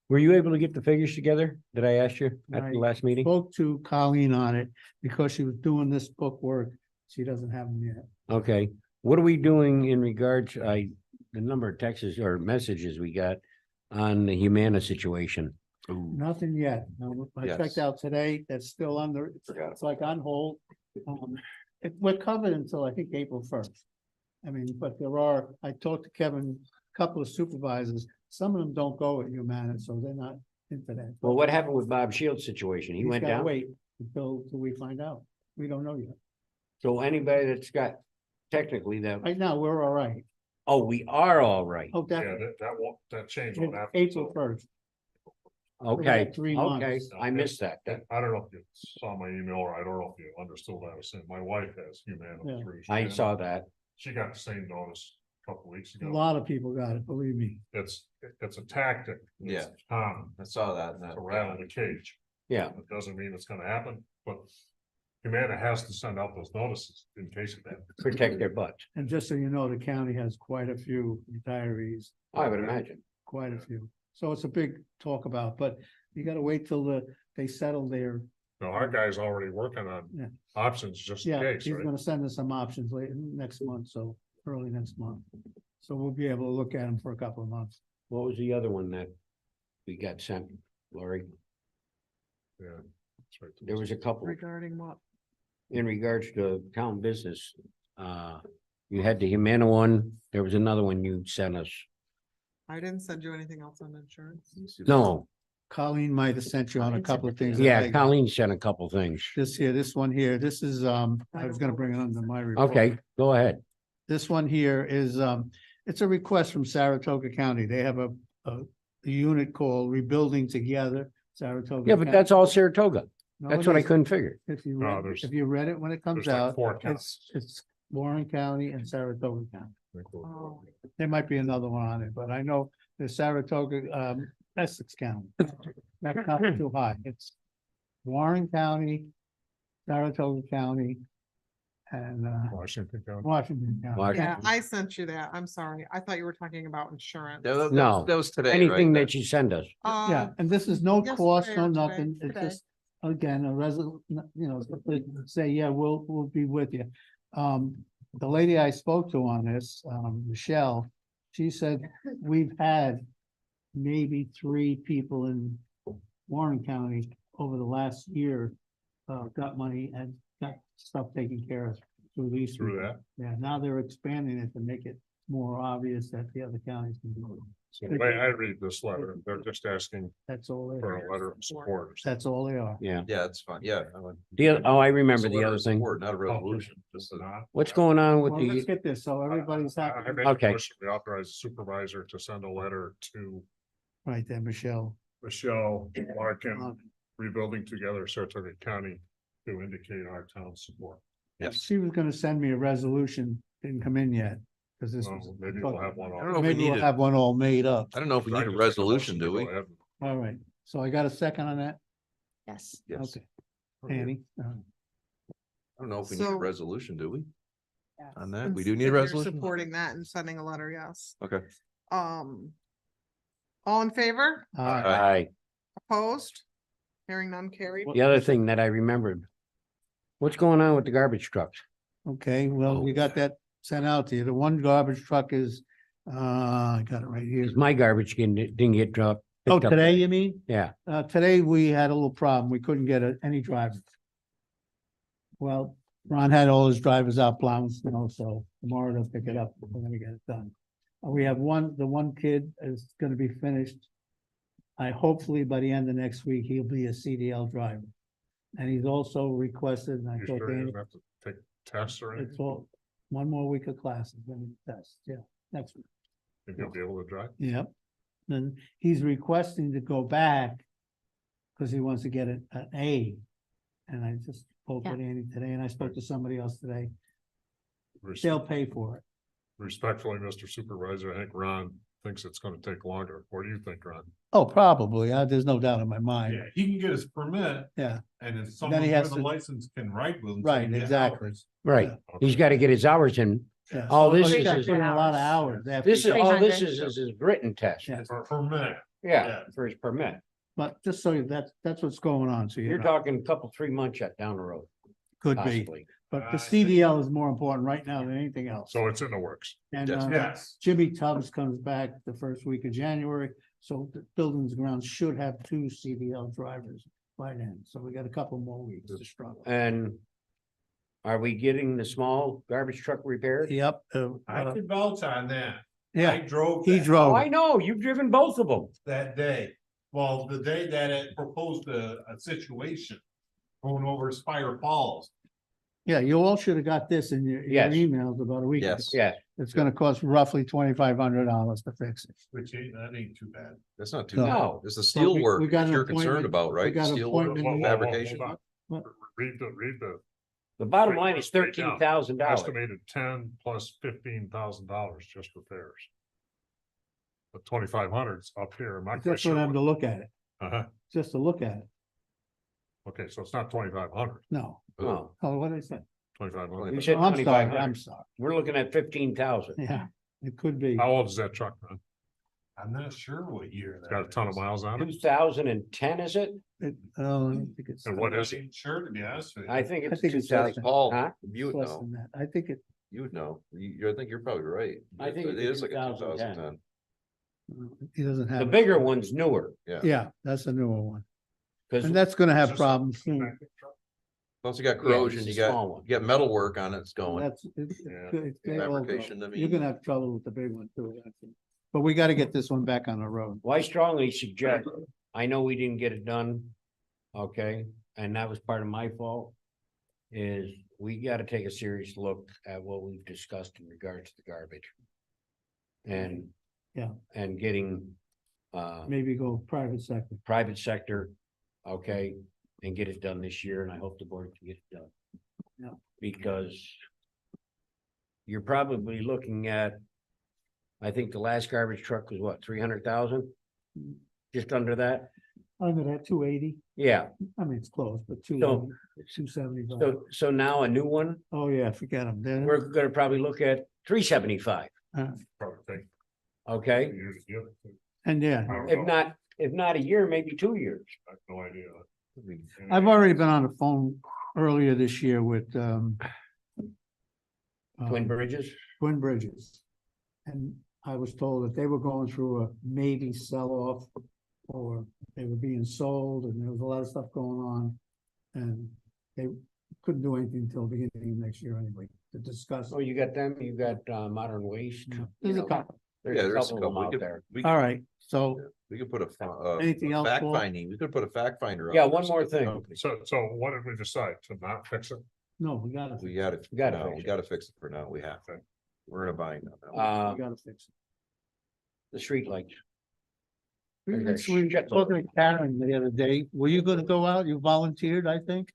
Were you able to get the figures together that I asked you at I the last meeting? Spoke to Colleen on it because she was doing this book work. She doesn't have them yet. Okay, what are we doing in regards, the number of texts or messages we got on the Humana situation? Nothing yet. No, I checked Yes. out today. That's still under, it's like on hold. We're covered until I think April 1st. I mean, but I talked to Kevin, a couple of supervisors. Some of them don't go at Humana, so they're not into that. Well, what happened with Bob Shields' situation? He He's went gotta down? Wait until we find out. We don't know yet. So anybody that's got technically that, Right now, we're all right. oh, we are all right. Oh, Yeah, definitely. that change won't happen. April 1st. Okay, got 3 okay, months. I missed that. I don't know if you saw my email or I don't know if you understood what I was saying. My wife has Humana Yeah. through. I Humana. saw that. She got the same notice a couple weeks A ago. lot of people got it, believe me. It's a tactic. Yeah. Common I saw that. to rattle the cage. Yeah, It doesn't mean it's gonna happen, but Humana has to send out those notices in case of that. protect their butts. And just so you know, the county has quite a few retirees, I would imagine. quite a few. So it's a big talk about, but you gotta wait till they settle their, Now, our guy's already working Yeah. on options just in yeah, case, he's right? gonna send us some options later next month, so early next month. So we'll be able to look at them for a couple of months. What was the other one that we got sent, Lori? Yeah. that's right. There was a couple Regarding what? in regards to town business. You had the Humana one. There was another one you sent us. I didn't send you anything else on insurance. No, Colleen might have sent you on a couple of things. that yeah, I- Colleen sent a couple things. This one here, this is, I was gonna bring it under my report. Okay, go ahead. This one here is, it's a request from Saratoga County. They have a unit called Rebuilding Together, Saratoga. Yeah, but County. that's all Saratoga. No, That's it what I isn't. couldn't figure. If you No, read, there's- if you read it when it comes There's like out, 4 counties. it's Warren County and Saratoga County. Oh. There might be another one on it, but I know the Saratoga, Essex County. That's not too high. It's Warren County, Saratoga County, and Washington County. Washington County. Washington. Yeah, I sent you that. I'm sorry. I thought you were talking about insurance. No. That was today. Anything right? that you send us. Yeah, and this is no cost, yesterday no or today, nothing. It's today. just, again, a they say, yeah, we'll be with you. The lady I spoke to on this, Michelle, she said, we've had maybe 3 people in Warren County over the last year, got money and got stuff taken care of through these. Through people. that. Yeah, now they're expanding it to make it more obvious that the other counties can do it. So the way I read this letter, they're just asking That's all they for are. a letter of support. That's all they are. Yeah. Yeah, it's fine. Yeah. I remember the other thing. Not a resolution, just a. What's going on with Well, let's the, get this, so everybody's I happy. make a Okay. motion, we authorize the supervisor to send a letter to Right there, Michelle. Michelle, Mark and Rebuilding Together Saratoga County to indicate our town's support. Yes. She was gonna send me a resolution, didn't come in yet, because this was. Well, maybe we'll have one. I don't know if we Maybe need we'll it. have one all made up. I don't know if we need a Right, resolution, do we? go ahead. All right, so I got a second on that? Yes. Yes. Okay. Annie, I don't know if we need a So- resolution, do we? On that, we If do need a you're resolution? Supporting that and sending a letter, yes. Okay. All in favor? Aye. Opposed? Hearing none carried. The other thing that I remembered, what's going on with the garbage trucks? okay, well, we got that sent out to you. The one garbage truck is, I got it right here. 'Cause my garbage didn't get dropped. Oh, picked up. today, you mean? Yeah, Today we had a little problem. We couldn't get any drivers. Well, Ron had all his drivers out plowing, so tomorrow they'll pick it up. We're gonna get it done. We have the one kid is gonna be finished. Hopefully by the end of next week, he'll be a CDL driver. And he's also requested, and I You told sure you Danny, don't have to take tests or anything? it's all, one more week of classes, then he tests, yeah, next week. And he'll be able to drive? Yep. Then he's requesting to go back. Cause he wants to get an A. And I just spoke with Andy today and I spoke to somebody else today. They'll pay for it. Respectfully, Mr. Supervisor, I think Ron thinks it's gonna take longer. What do you think, Ron? Oh, probably. There's no doubt in my mind. Yeah, he can get his permit Yeah, and then Then someone he has with a to- license can ride with him. Right, till he gets exactly. hours. right. Yeah. He's got to get his hours in. yeah. All this He's is- gotta is- put in a lot of hours. after This is, he- all this 300. is his written test. Yeah. For permit. Yeah, for his permit. But just so that's what's going on. So You're you talking a couple, 3 months yet down the road, could be, possibly. but the I CDL is more important right now than anything else. So it's in the works. And Yes. Yes. Jimmy Tubbs comes back the first week of January, so the buildings and grounds should have 2 CDL drivers by then. So we got a couple more weeks to struggle. And are we getting the small garbage truck repaired? Yep. I could vouch on that. I Yeah, drove. he that Oh, drove. I know, you've driven both of them. That day. Well, the day that it proposed a situation. Going over Spire Falls. Yeah, you all should have got this in your Yes. emails about a week ago. Yes. Yeah, It's gonna cost roughly $2,500 to fix it. Which that ain't too bad. That's not too No. bad. It's the we- steel work we got that an you're concerned appointment- about, right? got an Steel work, appointment- Whoa, whoa, whoa, fabrication. hold on. What? Read the the bottom line is Right now, $13,000. estimated 10 plus $15,000 just repairs. But 2,500's up here. My Just for question. them to look at it, Uh-huh. just to look at it. Okay, so it's not 2,500, No. Oh, Oh, what did I say? 2,500. You said Oh, I'm sorry, 2,500. I'm sorry. We're looking at 15,000. Yeah, it could be. How old is that truck, man? I'm not sure what year. It's got a ton of miles on it. 2010, is it? Oh, I don't think it's. And what is it? Ain't sure, to be honest with you. I think I it's think it's less 2000. than- Paul, Huh? you would Less know, than that. I think it, you would know. I think you're probably right. I think It it's is like a 2010. 2010. he doesn't have. The it. bigger one's newer, Yeah, that's a newer one. because And that's gonna have Is this a- problems soon. Plus you got corrosion, it's you a got, small one. you got metal work on it, it's going. That's, Yeah. they all go. Fabrication, I You're mean. gonna have trouble with the big one too. I think. But we gotta get this one back on the road. well, I strongly suggest, I know we didn't get it done. Okay, and that was part of my fault. Is we gotta take a serious look at what we've discussed in regards to the garbage. And. Yeah. And getting, Maybe go private sector. private sector, okay, and get it done this year, and I hope the board can get it done. Yeah. Because you're probably looking at, I think the last garbage truck was what, 300,000? Just under that? Under that 280, Yeah, I mean, it's close, but So- 275. so now a new one, Oh, yeah, forget them. we're gonna probably look at 375, Probably take okay? years to get it. And yeah, I don't If know. not a year, maybe 2 years. I have no idea. I've already been on the phone earlier this year with, Twin Bridges, Twin Bridges. And I was told that they were going through a maybe sell-off or they were being sold and there was a lot of stuff going on. And they couldn't do anything until the beginning of next year anyway, to discuss. oh, you got them, you got Modern Waste. you There's a know, couple. There's Yeah, a there's a couple of them couple. out We could, there. we All could, right, so we could put Anything else, fact Paul? finding, we could put a fact finder. Yeah, up. one more thing. Okay. So what did we decide? To not fix it? no, we gotta, We gotta, We gotta no, fix we it. gotta fix it for now. We have to. We're in a bind on that. we Uh, gotta fix it. the streetlights. We were talking to Karen the other day. Were you gonna go out? You volunteered, I think?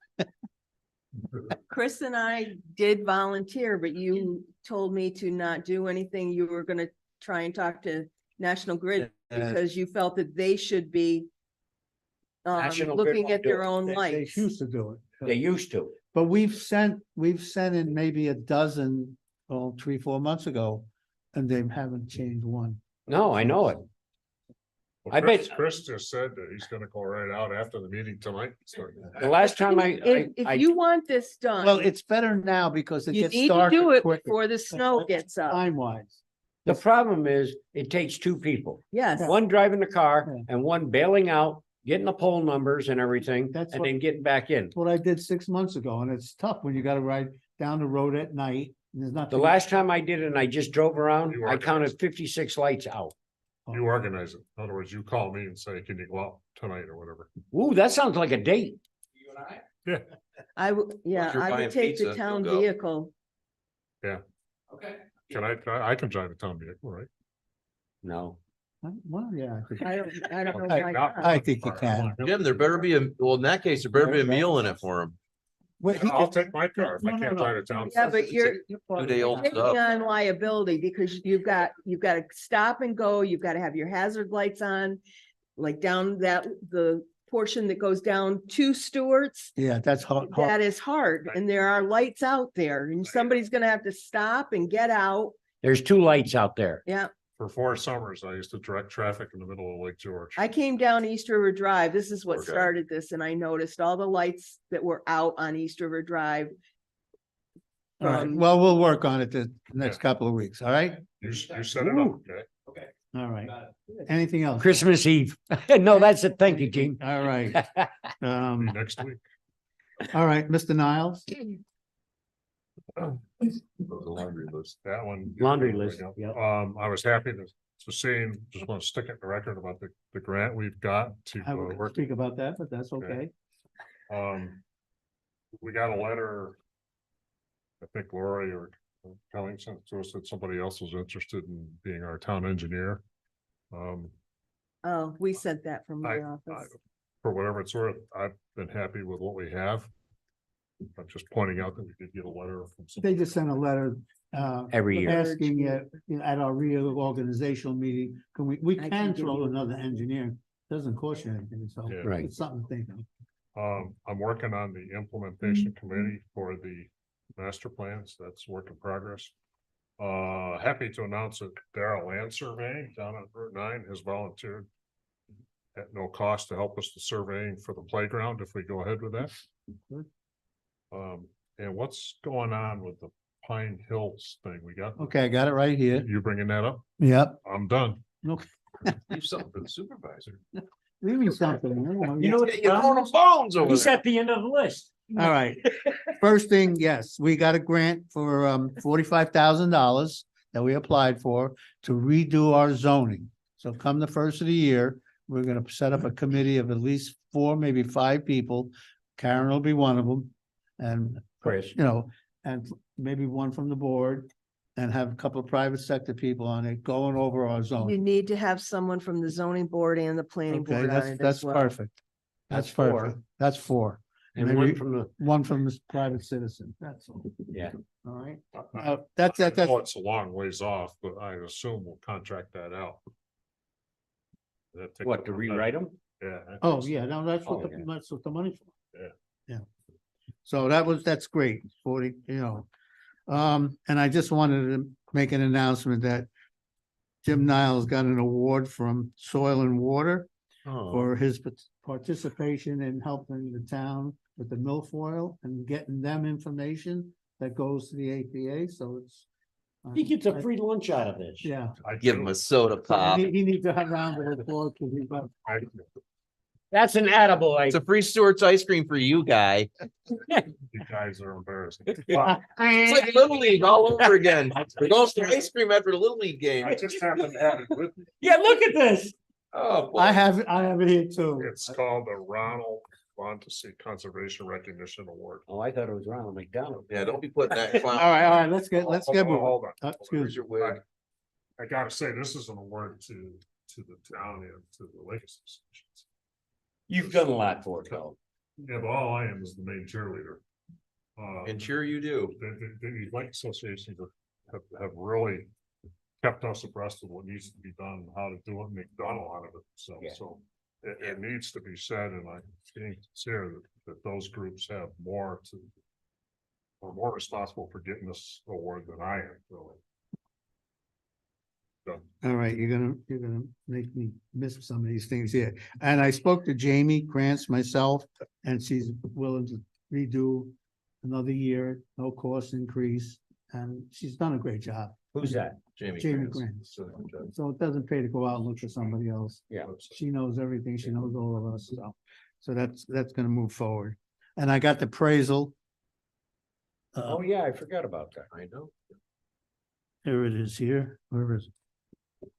Chris and I did volunteer, but you told me to not do anything. You were gonna try and talk to National Grid because you felt that they should be National Grid looking won't at do their it. own They lights. used to do it. They used to. But we've sent in maybe a dozen, 3-4 months ago, and they haven't changed one. No, I know it. Well, I bet- Chris just said that he's gonna go right out after the meeting tonight. The last time If you want this done. Well, it's better now because it You gets need to darker do it quicker. before the snow gets up. Time wise. the problem is, it takes two people. Yes. One driving the car Yeah. and one bailing out, getting the poll numbers and everything, That's and what- then getting back in. What I did 6 months ago, and it's tough when you gotta ride down the road at night. And there's The nothing. last time I did it and I just drove around, You I are counted guys. 56 lights out. You organize it. In other words, you call me and say, can you go out tonight or whatever? Ooh, that sounds like a date. I would, yeah, you're I buying would take the pizza, town you'll go. vehicle. Okay. Can I can drive the town vehicle, right? No. Well, yeah. I think- I don't know. Okay, why not- not. I think you can. Jim, there better be well, in that case, there better be a meal in it for him. Well, he I'll can- take my car if I No, no, can't no. drive to town. Yeah, but you're 2-day-old taking stuff. on liability because you've got to stop and go. You've got to have your hazard lights on. Like down the portion that goes down to Stewart's. Yeah, that's hard. That is hard and there are lights out there and somebody's gonna have to stop and get out. There's two lights out there. Yeah, For 4 summers, I used to direct traffic in the middle of Lake George. I came down East River Drive. This is what Okay. started this and I noticed all the lights that were out on East River Drive. All right, from- well, we'll work on it the next couple of weeks, all right? You set it up, okay? All right. Anything else? Christmas Eve. No, that's it. Thank you, Gene. All right. Be Um, next week. all right, Mr. Niles. Laundry list. That one. Laundry list, yep. I was happy to see, just want to stick it in the record about the grant we've got to I will work. speak about that, but that's okay. We got a letter. I think Lori or Kelly sent to us that somebody else was interested in being our town engineer. Oh, we sent that from my I- office. For whatever it's worth, I've been happy with what we have. I'm just pointing out that we did get a letter from. They just sent a letter, Every year. asking it, at our reorganizational meeting, we I can can give throw you- another engineer. Doesn't cost you anything, so Yeah. Right. it's something to think of. I'm working on the implementation committee for the master plans. That's work in progress. Happy to announce that Darrell Land Surveying down on Route 9 has volunteered at no cost to help us with surveying for the playground if we go ahead with that. Good. And what's going on with the Pine Hills thing? We got, Okay, I got it right here. you bringing that up? Yep. I'm done. Leave something for the supervisor. Leave me something. You know what? You're throwing bones over He's there. at the end of the list. All right. First thing, yes, we got a grant for $45,000 that we applied for to redo our zoning. So come the first of the year, we're gonna set up a committee of at least 4, maybe 5 people. Karen will be one of them. And, Chris. you know, and maybe one from the board. And have a couple of private sector people on it going over our You zone. need to have someone from the zoning board and the planning Okay, board on it that's as well. perfect. That's That's 4. perfect. That's 4. And Maybe- one from the, One from this private citizen, that's all. yeah. All right. I That's. know it's a long ways off, but I assume we'll contract that out. That take- What, to rewrite them? Yeah. I Oh, think so. yeah, no, that's Oh, what, yeah. that's what the money's for. Yeah. Yeah. So that's great, 40, you know. And I just wanted to make an announcement that Jim Niles got an award from Soil and Water Oh, for his participation in helping the town with the milfoil and getting them information that goes to the APA, so it's. He gets a free lunch out of this. Yeah. I give do. him a soda pop. He needs to have round of applause because he's got. That's an attaboy. It's a free Stewart's ice cream for you, guy. You guys are embarrassing. It's like Little League all over again. We're going for ice cream after the Little League game. I just happen to have it with me. Yeah, look at this. Oh, boy. I have it here too. It's called the Ronald Fontaine Conservation Recognition Award. Oh, I thought it was Ronald McDonald. Yeah, don't be putting that All clown. right, let's get Hold on, moving. hold on. Excuse Here's your wig. I gotta say, this is an award to to the town and to the lake associations. You've done a lot for it, though. Yeah, but all I am is the main cheerleader. And sure you do. The lake associations have really kept us abreast of what needs to be done, how to do it, and they've done a lot of it, so, Yeah. so. It needs to be said, and I think sincere that those groups have more to. Are more responsible for getting this award than I am, really. All right, you're gonna make me miss some of these things here. And I spoke to Jamie Krantz myself, and she's willing to redo another year, no cost increase, and she's done a great job. Who's that? Jamie Krantz. So it doesn't pay to go out and look for somebody else. Yeah. She knows everything. She knows all of us, so that's gonna move forward. And I got the appraisal. Oh, yeah, I forgot about that. I know. Here it is here. Where is it?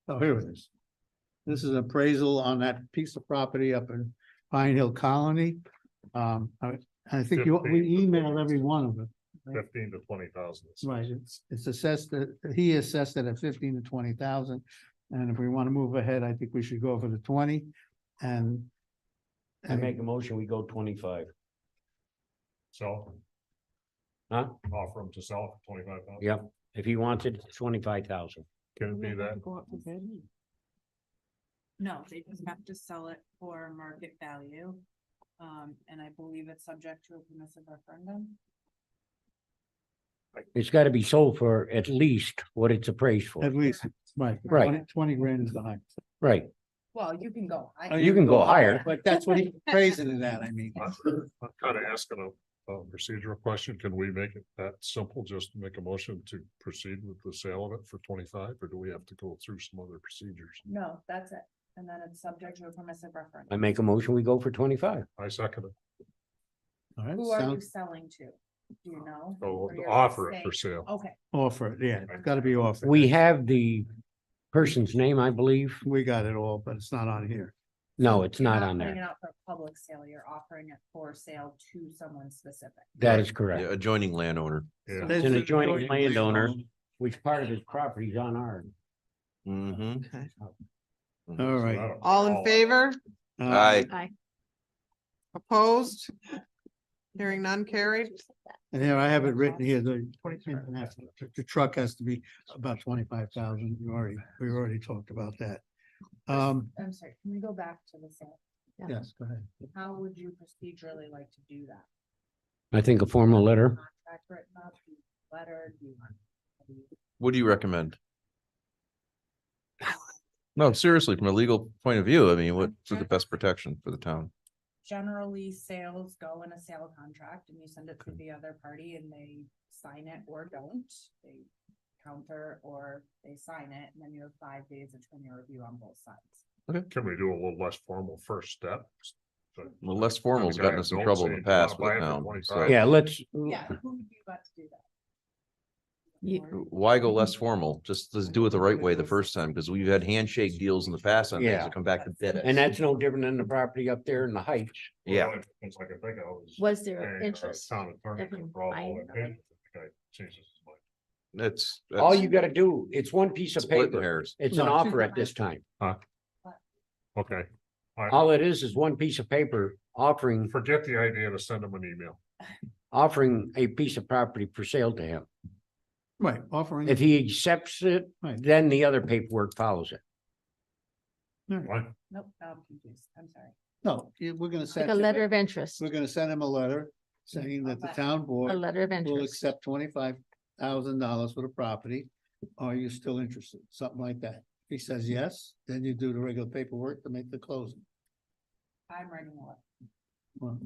Oh, here it is. This is appraisal on that piece of property up in Pine Hill Colony. I think we emailed every one of them. 15 to 20,000. Right, it's assessed, he assessed it at 15 to 20,000. And if we want to move ahead, I think we should go for the 20 and. I make a motion, we go 25. So Huh? offer them to sell for 25,000. Yep. If he wants it, it's 25,000. Can it be that? No, they just have to sell it for market value. And I believe it's subject to a permissive referendum. It's gotta be sold for at least what it's appraised for. At least, right. Right. 20 grand is the high. Right. Well, you can go. You can go higher. But that's what he praising it at, I mean. I'm kind of asking a procedural question. Can we make it that simple? Just make a motion to proceed with the sale of it for 25, or do we have to go through some other procedures? No, that's it. And then it's subject to a permissive referendum. I make a motion, we go for 25. I second it. All right, Who are you sounds, selling to? Do you know? So Or you're offer gonna it for say- sale. Okay, offer, it, yeah, it's gotta be offered. We have the person's name, I believe. We got it all, but it's not on here. No, it's you're not on putting there. it out for public sale. You're offering it for sale to someone specific. That is Yeah, correct. adjoining landowner. Yeah. It's an adjoining landowner, which part of his property is on ours. Mm-hmm. All right. All in favor? Aye. Opposed? Hearing none carried. And here I have it written here, the truck has to be about 25,000. We already talked about that. I'm sorry, can we go back to the sale? Yes, go ahead. How would you procedurally like to do that? I think a formal letter. Contract written up, do you letter, do you want? What do you recommend? No, seriously, from a legal point of view, I mean, what's the best protection for the town? Generally, sales go in a sale contract and you send it to the other party and they sign it or don't. They counter or they sign it, and then you have 5 days of attorney review on both sides. Can we do a little less formal first step? Well, less formal's gotten us in trouble in the past with now. So Yeah, let's, Yeah, who would you like to do that? why go less formal? Just let's do it the right way the first time, because we've had handshake deals in the past on things Yeah. that come back to bit us. and that's no different than the property up there in the heights. Yeah. Things like I think I was. Was there paying our interest? Town attorney if you for all buy that it? paper. The guy changes his mind. That's. All you gotta do, it's one piece of Splitting paper. hairs. It's an No, offer at this time. Okay. All it is one piece of paper offering Forget the idea to send him an email. a piece of property for sale to him. Right, offering. If he accepts it, Right. then the other paperwork follows it. What? Nope, I'm confused. I'm sorry. No, we're gonna Like send. a letter of interest, We're gonna send him a letter saying that the town a board letter of will interest. accept $25,000 for the property. Are you still interested? Something like that. If he says yes, then you do the regular paperwork to make the closing. I'm writing a letter. Well,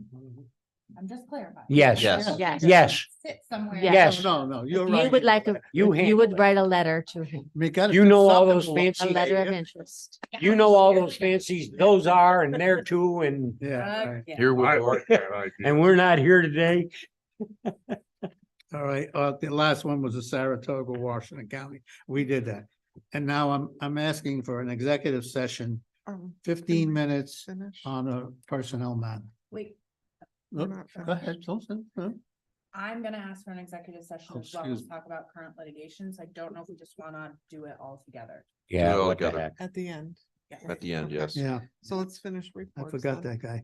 I'm just clarifying. Yes. Yes. Yes. Yes, Sit somewhere. Yes. No, you're You right. would like a, You you would write a letter to him, you know all those a fancy, letter of interest. you know all those fancies, those are and they're too, and, Yeah, right. Yeah. Here we I go. like that idea. and we're not here today. All right, the last one was the Saratoga, Washington County. We did that. And now I'm asking for an executive session, 15 minutes Finish. on a personnel matter. Wait, Look, not go ahead, Wilson, huh? I'm gonna ask for an executive session Oh, as well to excuse- talk about current litigations. I don't know if we just wanna do it all together. Yeah, all what the together. heck? At the end. At the end, Okay. yes. Yeah, So let's finish I reports. forgot then. that guy.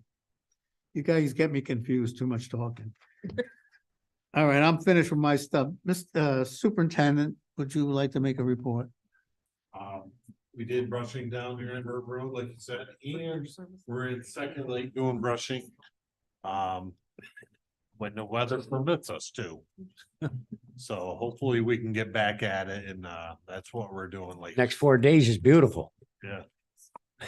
You guys get me confused, too much talking. All right, I'm finished with my stuff. Mr. Superintendent, would you like to make a report? We did brushing down here in Herb Road, like you said, and we're in Second Lake doing brushing. When the weather permits us to. So hopefully we can get back at it and, that's what we're doing like. Next 4 days is beautiful. Yeah.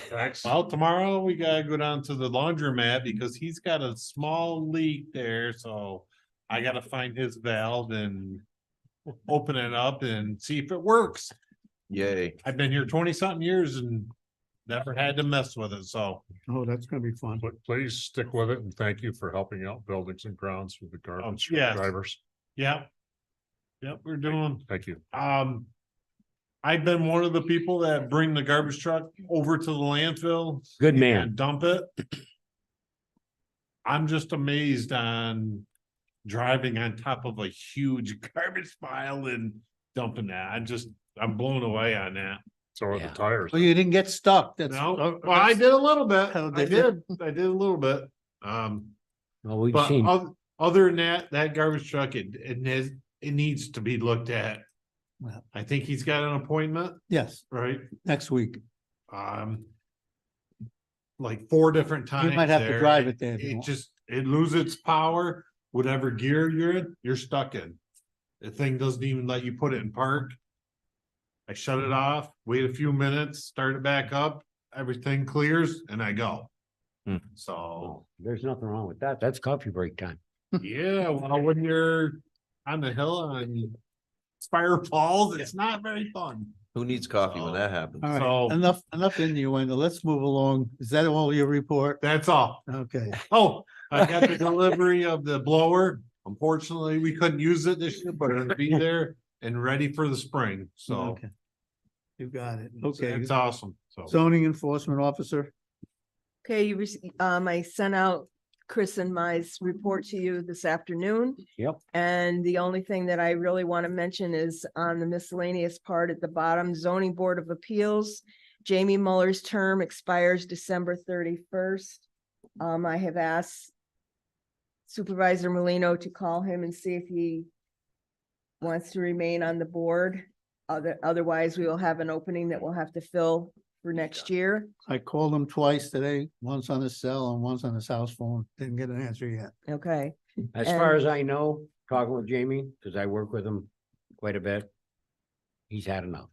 Thanks. Well, tomorrow we gotta go down to the laundromat because he's got a small leak there, so I gotta find his valve and open it up and see if it works. Yay. I've been here 20-something years and never had to mess with it, so. Oh, that's gonna be fun. But please stick with it and thank you for helping out buildings and grounds with the garbage yes. drivers. Yeah. Yep, we're doing. Thank you. I've been one of the people that bring the garbage truck over to the landfill. Good man. And dump it. I'm just amazed on driving on top of a huge garbage pile and dumping that. I'm blown away on that. So are the Yeah. tires. Well, you didn't get stuck. That's. No, well, I did a little bit. How I did you? did a little bit. Well, we've But seen, other than that, that garbage truck, it needs to be looked at. Well. I think he's got an appointment, Yes, right? next week. Like 4 different times. might have to there. drive it there if you want. It loses its power, whatever gear you're in, you're stuck in. The thing doesn't even let you put it in park. I shut it off, wait a few minutes, start it back up, everything clears and I go. Hmm. So, there's nothing wrong with that. That's coffee break time. yeah, well, when you're on the hill on Spire Falls, it's not very fun. Who needs coffee when that happens? All right, So- enough innuendo. Let's move along. Is that all your report? That's all. Okay, Oh, I got the delivery of the blower. Unfortunately, we couldn't use it this year, but it'll be there and ready for the spring, so. okay. You got it. Okay. It's awesome, so. Zoning enforcement officer. Okay, I sent out Chris and my report to you this afternoon. Yep. And the only thing that I really want to mention is on the miscellaneous part at the bottom, zoning board of appeals. Jamie Muller's term expires December 31st. I have asked Supervisor Molino to call him and see if he wants to remain on the board. Otherwise, we will have an opening that we'll have to fill for next year. I called him twice today, once on his cell and once on his house phone. Didn't get an answer yet. Okay, As far And- as I know, talking with Jamie, because I work with him quite a bit, he's had enough.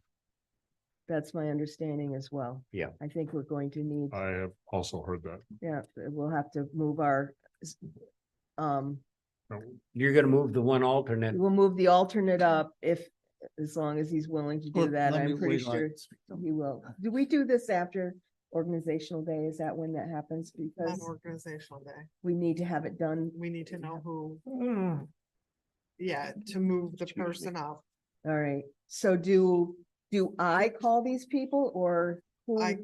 that's my understanding as well. Yeah. I think we're going to need, I have also heard that. yeah, we'll have to move our, You're gonna move the one alternate. we'll move the alternate up as long as he's willing to do Well, that. let me I'm pretty wait, like- sure he will. Do we do this after organizational day? Is that when that happens? On Because organizational day, we need to have it done. we need to know who. Yeah, to move the person up. All right, so do I call these people or who? I-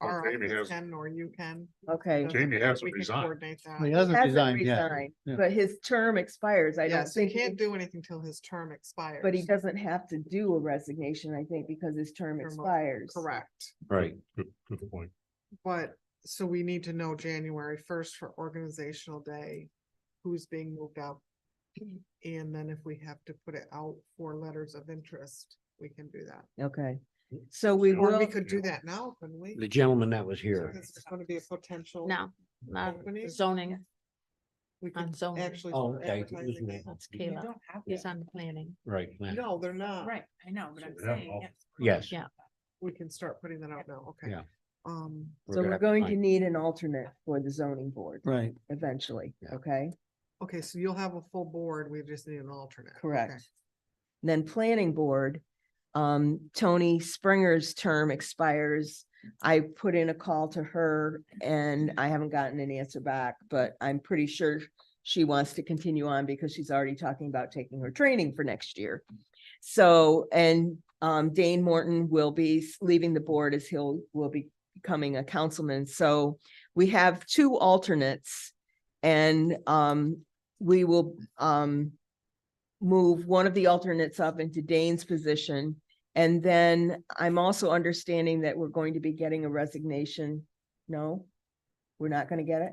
Well, Or Jamie has- can, or you can. Okay. Jamie hasn't We can resigned. coordinate that. He hasn't Hasn't resigned yet. resigned, Yeah. but his term expires. I Yeah, don't so you think, can't do anything till his term expires. but he doesn't have to do a resignation, I think, because his term Term expires. Correct, Right. Good point. but, so we need to know January 1st for organizational day, who's being moved up. And then if we have to put it out for letters of interest, we can do that. Okay, so we Or will, we could do that now, couldn't we? The gentleman that was here. Because it's gonna be a potential. No, not opening. zoning, We on could zoning. actually. Oh, start okay. advertising it. that's You Kayla. don't have He's that. on the planning. Right. man. No, they're not. Right, I know, but I'm So, yeah, saying, I'll- yes. Yes. Yeah. We can start putting that out now, okay. Yeah. so gonna we're have going to find- need an alternate for the zoning board Right. eventually, Yeah. okay? Okay, so you'll have a full board, we just need an alternate. Okay. Correct. Then planning board, Tony Springer's term expires. I put in a call to her and I haven't gotten an answer back, but I'm pretty sure she wants to continue on because she's already talking about taking her training for next year. So, and Dane Morton will be leaving the board as will be becoming a councilman. So we have 2 alternates. And we will, move one of the alternates up into Dane's position. And then I'm also understanding that we're going to be getting a resignation. No, we're not gonna get it?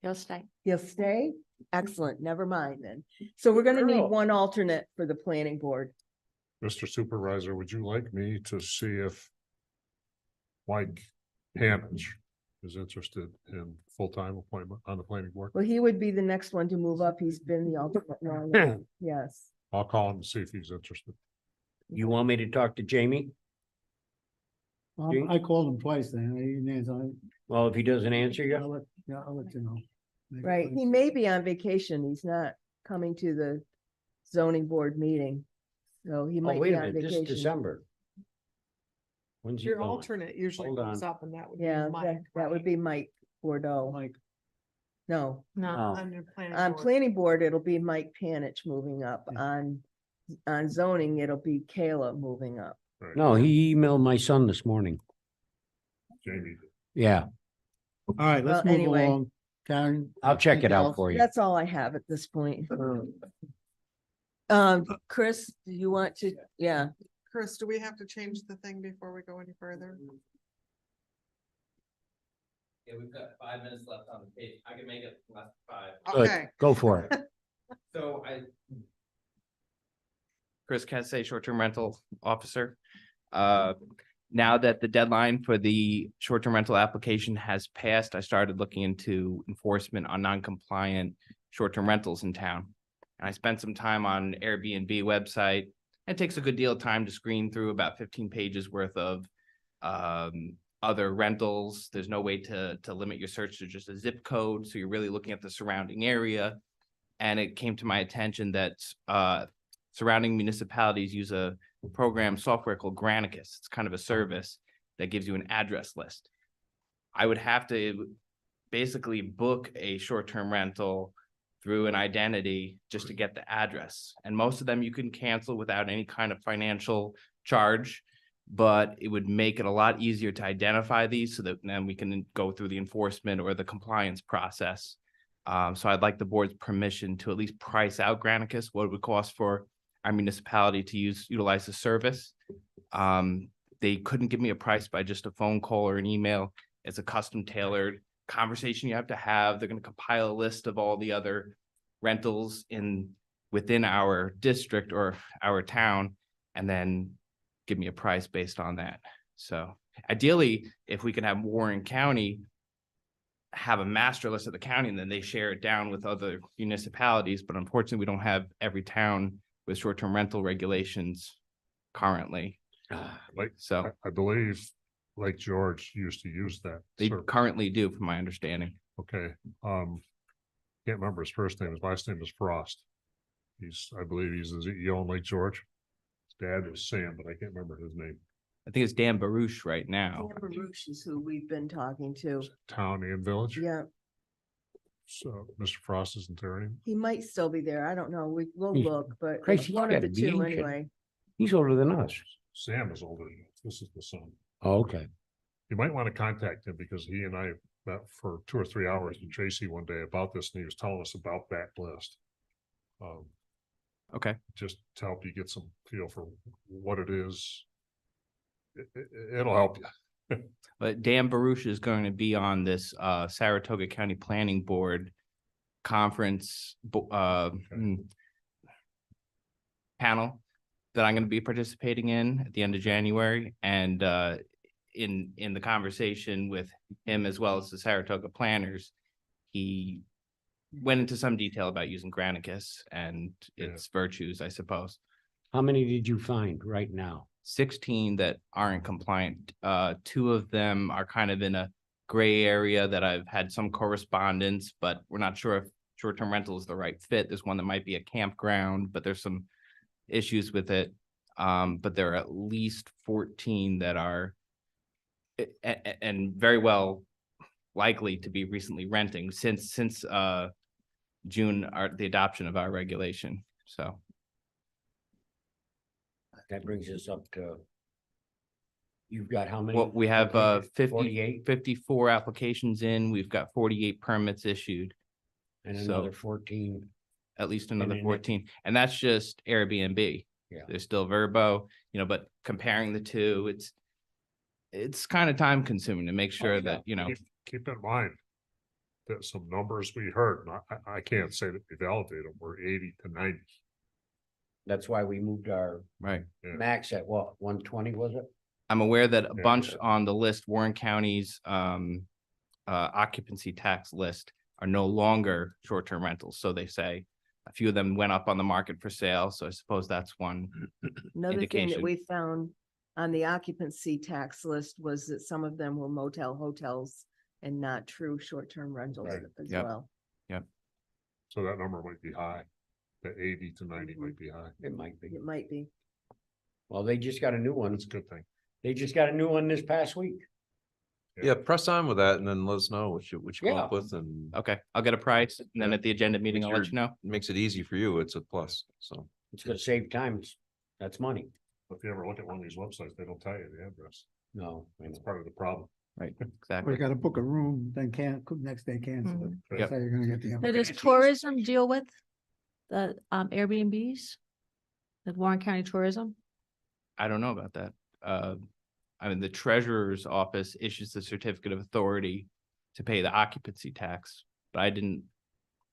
He'll stay. He'll stay? Excellent, never mind then. So we're gonna need Girl. one alternate for the planning board. Mr. Supervisor, would you like me to see if Mike Hanich is interested in full-time appointment on the planning board? Well, he would be the next one to move up. He's been the alternate long. Yes. I'll call him and see if he's interested. You want me to talk to Jamie? Gee. I called him twice then. He didn't answer. Well, if he doesn't answer you, I'll let you know. Maybe Right, twice. he may be on vacation. He's not coming to the zoning board meeting. So he oh, might wait be a on minute, this is vacation. December. When's he Your going? alternate usually Hold comes on. up and that would be Yeah, Mike. that would right? be Mike Bordeaux. Mike, No, No, Oh, On your planning on board. planning board, it'll be Mike Panich moving up. Yeah. On zoning, it'll be Kayla moving up. Right. no, he emailed my son this morning. Jamie. Yeah, all right, let's Well, move anyway. along. Karen. I'll check it anything out else? for you. That's all I have at this point. Chris, do you want to, yeah, Chris, do we have to change the thing before we go any further? Yeah, we've got 5 minutes left on the page. I can make it less than 5. Good. Okay, Go for it. So Chris Kensay, short-term rental officer. Now that the deadline for the short-term rental application has passed, I started looking into enforcement on non-compliant short-term rentals in town. And I spent some time on Airbnb website. It takes a good deal of time to screen through about 15 pages worth of other rentals. There's no way to limit your search to just a zip code. So you're really looking at the surrounding area. And it came to my attention that surrounding municipalities use a program software called Granicus. It's kind of a service that gives you an address list. I would have to basically book a short-term rental through an identity just to get the address. And most of them you can cancel without any kind of financial charge, but it would make it a lot easier to identify these so that then we can go through the enforcement or the compliance process. So I'd like the board's permission to at least price out Granicus, what it would cost for our municipality to utilize the service. They couldn't give me a price by just a phone call or an email. It's a custom tailored conversation you have to have. They're going to compile a list of all the other rentals within our district or our town, and then give me a price based on that. So ideally, if we can have Warren County have a master list of the county and then they share it down with other municipalities, but unfortunately, we don't have every town with short-term rental regulations currently. Like, So I believe Lake George used to use that. they service. currently do, from my understanding. Okay, can't remember his first name. His last name is Frost. I believe he's the CEO in Lake George. His dad was Sam, but I can't remember his name. I think it's Dan Baruch right now. Amber Roosh is who we've been talking to. Town and village. Yeah, So Mr. Frost isn't there anymore. he might still be there. I don't know. We'll He's- look, but Christ, it's he's one of gotta the be two ancient. anyway. He's older than us. Sam is older. This is the son. Oh, okay. You might want to contact him because he and I met for 2 or 3 hours with Tracy one day about this, and he was telling us about that list. Okay. Just to help you get some feel for what it is. It'll help you. But Dan Baruch is going to be on this Saratoga County Planning Board conference panel that I'm going to be participating in at the end of January. And in the conversation with him as well as the Saratoga planners, he went into some detail about using Granicus and its virtues, I suppose. How many did you find right now? 16 that aren't compliant. 2 of them are kind of in a gray area that I've had some correspondence, but we're not sure if short-term rental is the right fit. There's one that might be a campground, but there's some issues with it. But there are at least 14 that are and very well likely to be recently renting since June, the adoption of our regulation. So That brings us up to. You've got how many? well, we have 48? 54 applications in. We've got 48 permits issued. And So- another 14. at least And another then it- 14, and that's just Airbnb. Yeah. There's still Verbo, but comparing the two, it's kind of time consuming to make sure that, Keep in mind. That some numbers we heard, and I can't say that we validate them, were 80 to 90. That's why we moved our right. Yeah. max at what, 120 was it? I'm aware that a Yeah. bunch on the list, Warren County's occupancy tax list are no longer short-term rentals. So they say a few of them went up on the market for sale. So I suppose that's one. Another thing that indication. we found on the occupancy tax list was that some of them were motel hotels and not true short-term rentals Right. as Yep. well. So that number might be high. The 80 to 90 might be high. It might be. It might be. Well, they just got a new one. That's a good thing. They just got a new one this past week. Yeah, press on with that and then let us know what you come up Yeah. with, and Okay, I'll get a price and then at the agenda meeting, I'll let you know. it makes it easy for you. It's a plus, so. It's gonna save time. That's money. If you ever look at one of these websites, they don't tell you the address. No. I It's know. part of the problem. Right, Or exactly. you gotta book a room, then next day cancel it. Mhm. That's how you're gonna get the. So does information. tourism deal with the Airbnbs? The Warren County Tourism? I don't know about that. The treasurer's office issues the certificate of authority to pay the occupancy tax, but I didn't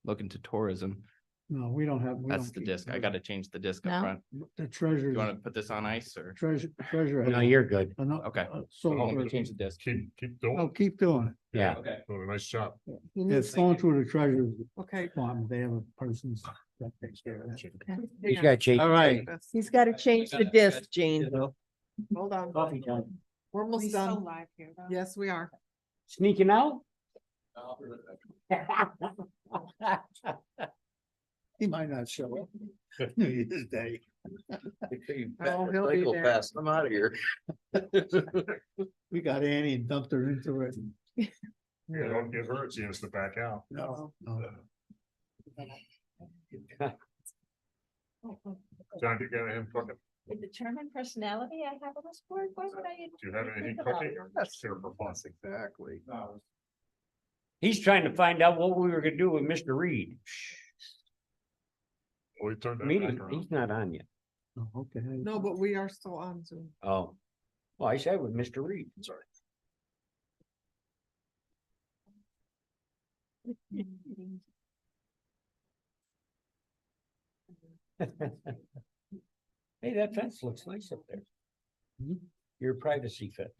look into tourism. No, we don't have. we That's don't the keep disc. I those. gotta change the disc No? up front. The treasurer. You wanna put this on ice or? Treasurer. No, you're good. Okay. So, I'm gonna change the disc. Keep doing. oh, keep doing it. Yeah. Okay. Doing a nice job. It's going through the treasurer's Okay. department. They have a person that takes care of that. He's got change. All right. He's got to change the disc, Gene. Hold on. Coffee time. We're We almost still done. live here though. Yes, we are. Sneaking out? He might not show up. New Year's Day. Oh, he'll be there. Fast, I'm out of here. We got Annie and dumped her into it. Yeah, don't give her a chance to back out. No, no. John, you got him cooking. The determined personality I have on this board, why would I? Do you have anything cooking? That's super fun. Exactly. He's trying to find out what we were gonna do with Mr. Reed. We turned that Meeting, back around. he's not on yet. Oh, okay. No, but we are still on Zoom. Oh. Well, I said with Mr. Reed. Sorry. Hey, that fence looks nice up there. Your privacy fence.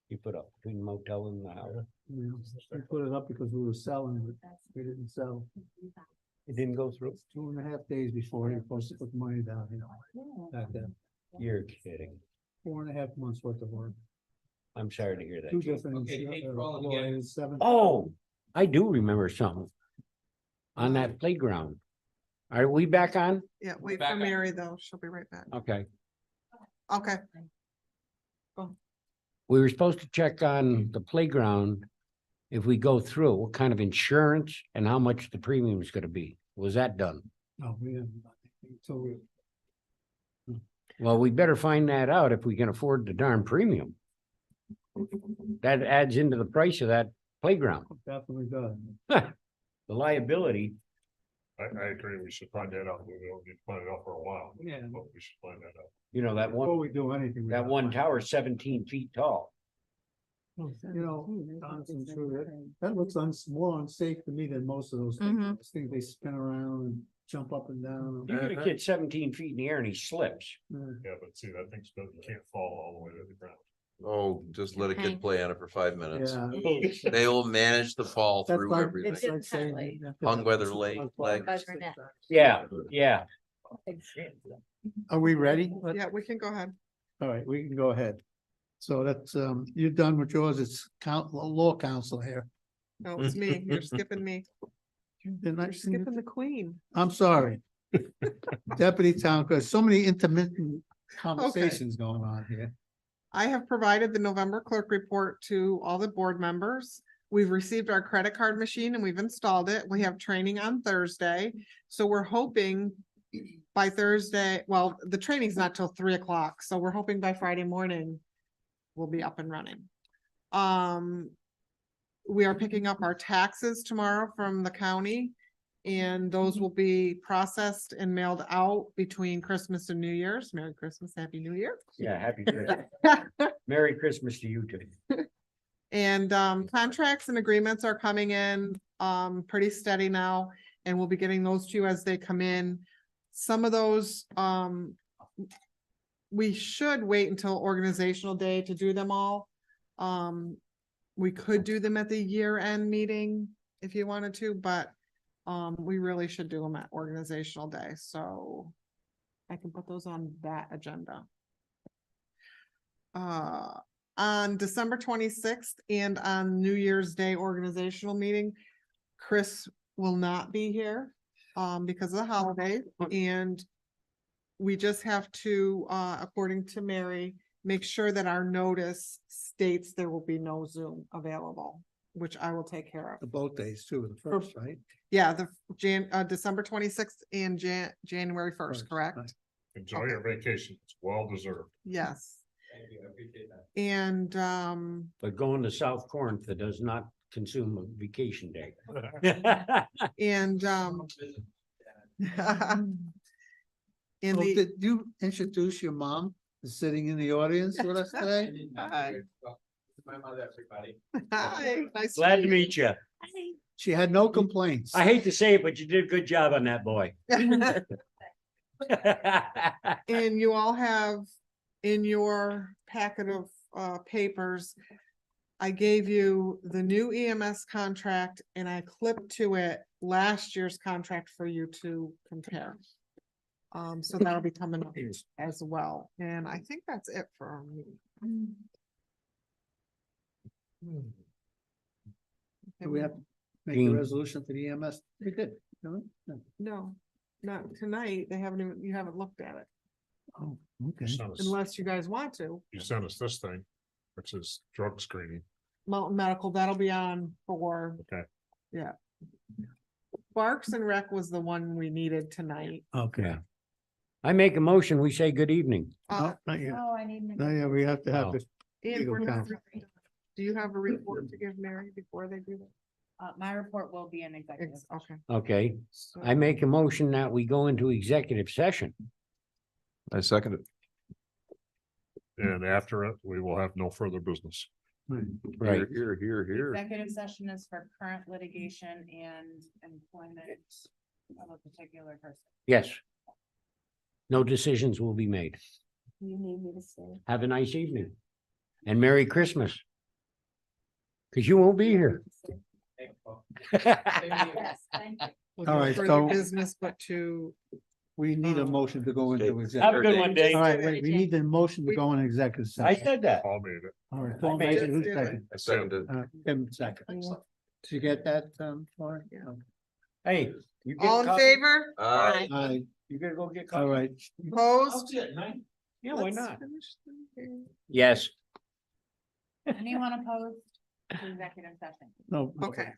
You put up between the motel and the house. Yeah, we put it up because we were selling, but we didn't sell. It didn't go through. 2.5 days before he was supposed to put money down, back then. You're kidding. 4.5 months worth of work. I'm sorry to hear Two that. different. lawyers, 7. Oh, I do remember something. On that playground. Are we back on? Yeah, wait Back for up. Mary though. She'll be right back. Okay. Okay. We were supposed to check on the playground. If we go through, what kind of insurance and how much the premium is gonna be. Was that done? No, we didn't. Until we. Well, we better find that out if we can afford the darn premium. That adds into the price of that playground. Definitely does. The liability. I agree. We should find that out. We don't need to find it out for a while. Yeah. But we should find that out. You know, that Before one, we do anything. we that gotta one find- tower is 17 feet tall. You know, Jonathan, sure, that looks more unsafe to me than most of those things. Mhm. I think they spin around and jump up and down. You get a kid 17 feet in the air and he slips. Yeah, but see, that thing's, you can't fall all the way to the ground. Oh, just let a Okay. kid play on it for 5 minutes. Yeah. They will manage to fall That's through like- everything. it's like saying you have to Hung have by their six leg- months legs. life. Yeah, yeah. Are we ready? Yeah, we can go ahead. All right, we can go ahead. So that's, you're done with yours. It's law council here. No, it's me. You're skipping me. Didn't I You're see you? skipping the queen. I'm sorry. Deputy Town Clerk, so many intermittent conversations going on here. I have provided the November clerk report to all the board members. We've received our credit card machine and we've installed it. We have training on Thursday. So we're hoping by Thursday, well, the training's not till 3 o'clock, so we're hoping by Friday morning we'll be up and running. we are picking up our taxes tomorrow from the county. And those will be processed and mailed out between Christmas and New Year's. Merry Christmas, Happy New Year. Yeah, happy Christmas. Merry Christmas to you too. And contracts and agreements are coming in pretty steady now, and we'll be getting those to you as they come in. Some of those we should wait until organizational day to do them all. We could do them at the year-end meeting if you wanted to, but we really should do them at organizational day, so I can put those on that agenda. On December 26th and on New Year's Day organizational meeting, Chris will not be here because of the holiday, and we just have to, according to Mary, make sure that our notice states there will be no Zoom available, which I will take care of. The both days too, the first, right? Yeah, the December 26th and January 1st, First, correct? right. Enjoy your vacation. It's well deserved. Yes. Thank you, I appreciate that. And But going to South Corinth, that does not consume a vacation day. and in Well, the, did you introduce your mom sitting in the audience with us today? hi, My mother, everybody. hi, nice Glad to you. meet you. She had no complaints. I hate to say it, but you did a good job on that boy. And you all have in your packet of papers, I gave you the new EMS contract and I clipped to it last year's contract for you to compare. So that'll be coming up as well. And I think that's it for me. Do we have to make Dean. the resolution for the EMS? We did. No? No. No, not tonight. They haven't even, you haven't looked at it Oh, okay. unless you guys want to. You sent us this thing, which is drug screening. Mountain Medical, that'll be on for, Okay. yeah. Parks and Rec was the one we needed tonight. Okay. I make a motion, we say good evening. Uh, No, not yet. Oh, I need. No, yeah, we have to have Oh. this. and legal we're not- counsel. Do you have a report to give Mary before they do that? My report will be an executive. Okay. Okay, so- I make a motion that we go into executive session. I second it. And after it, we will have no further business. Right. Here. Executive session is for current litigation and employment of a particular person. Yes. No decisions will be made. You need me to say. Have a nice evening. And Merry Christmas. Cause you won't be here. Yes, thank you. We'll All do right, further so- business, but to, We need a motion to go into Have a executive. good one, Dave. All right, wait, we need the motion to go in executive I session. said that. Paul made it. All right, I Paul made made it. it, who's second? I seconded. Tim second. Did you get that, Lauren? Yeah. Okay. Hey. you get all in coffee? favor? Aye, You gonna go get coffee? all right. Opposed? Yeah, why Let's not? finish the- Yes. Anyone opposed to executive session? No. Okay.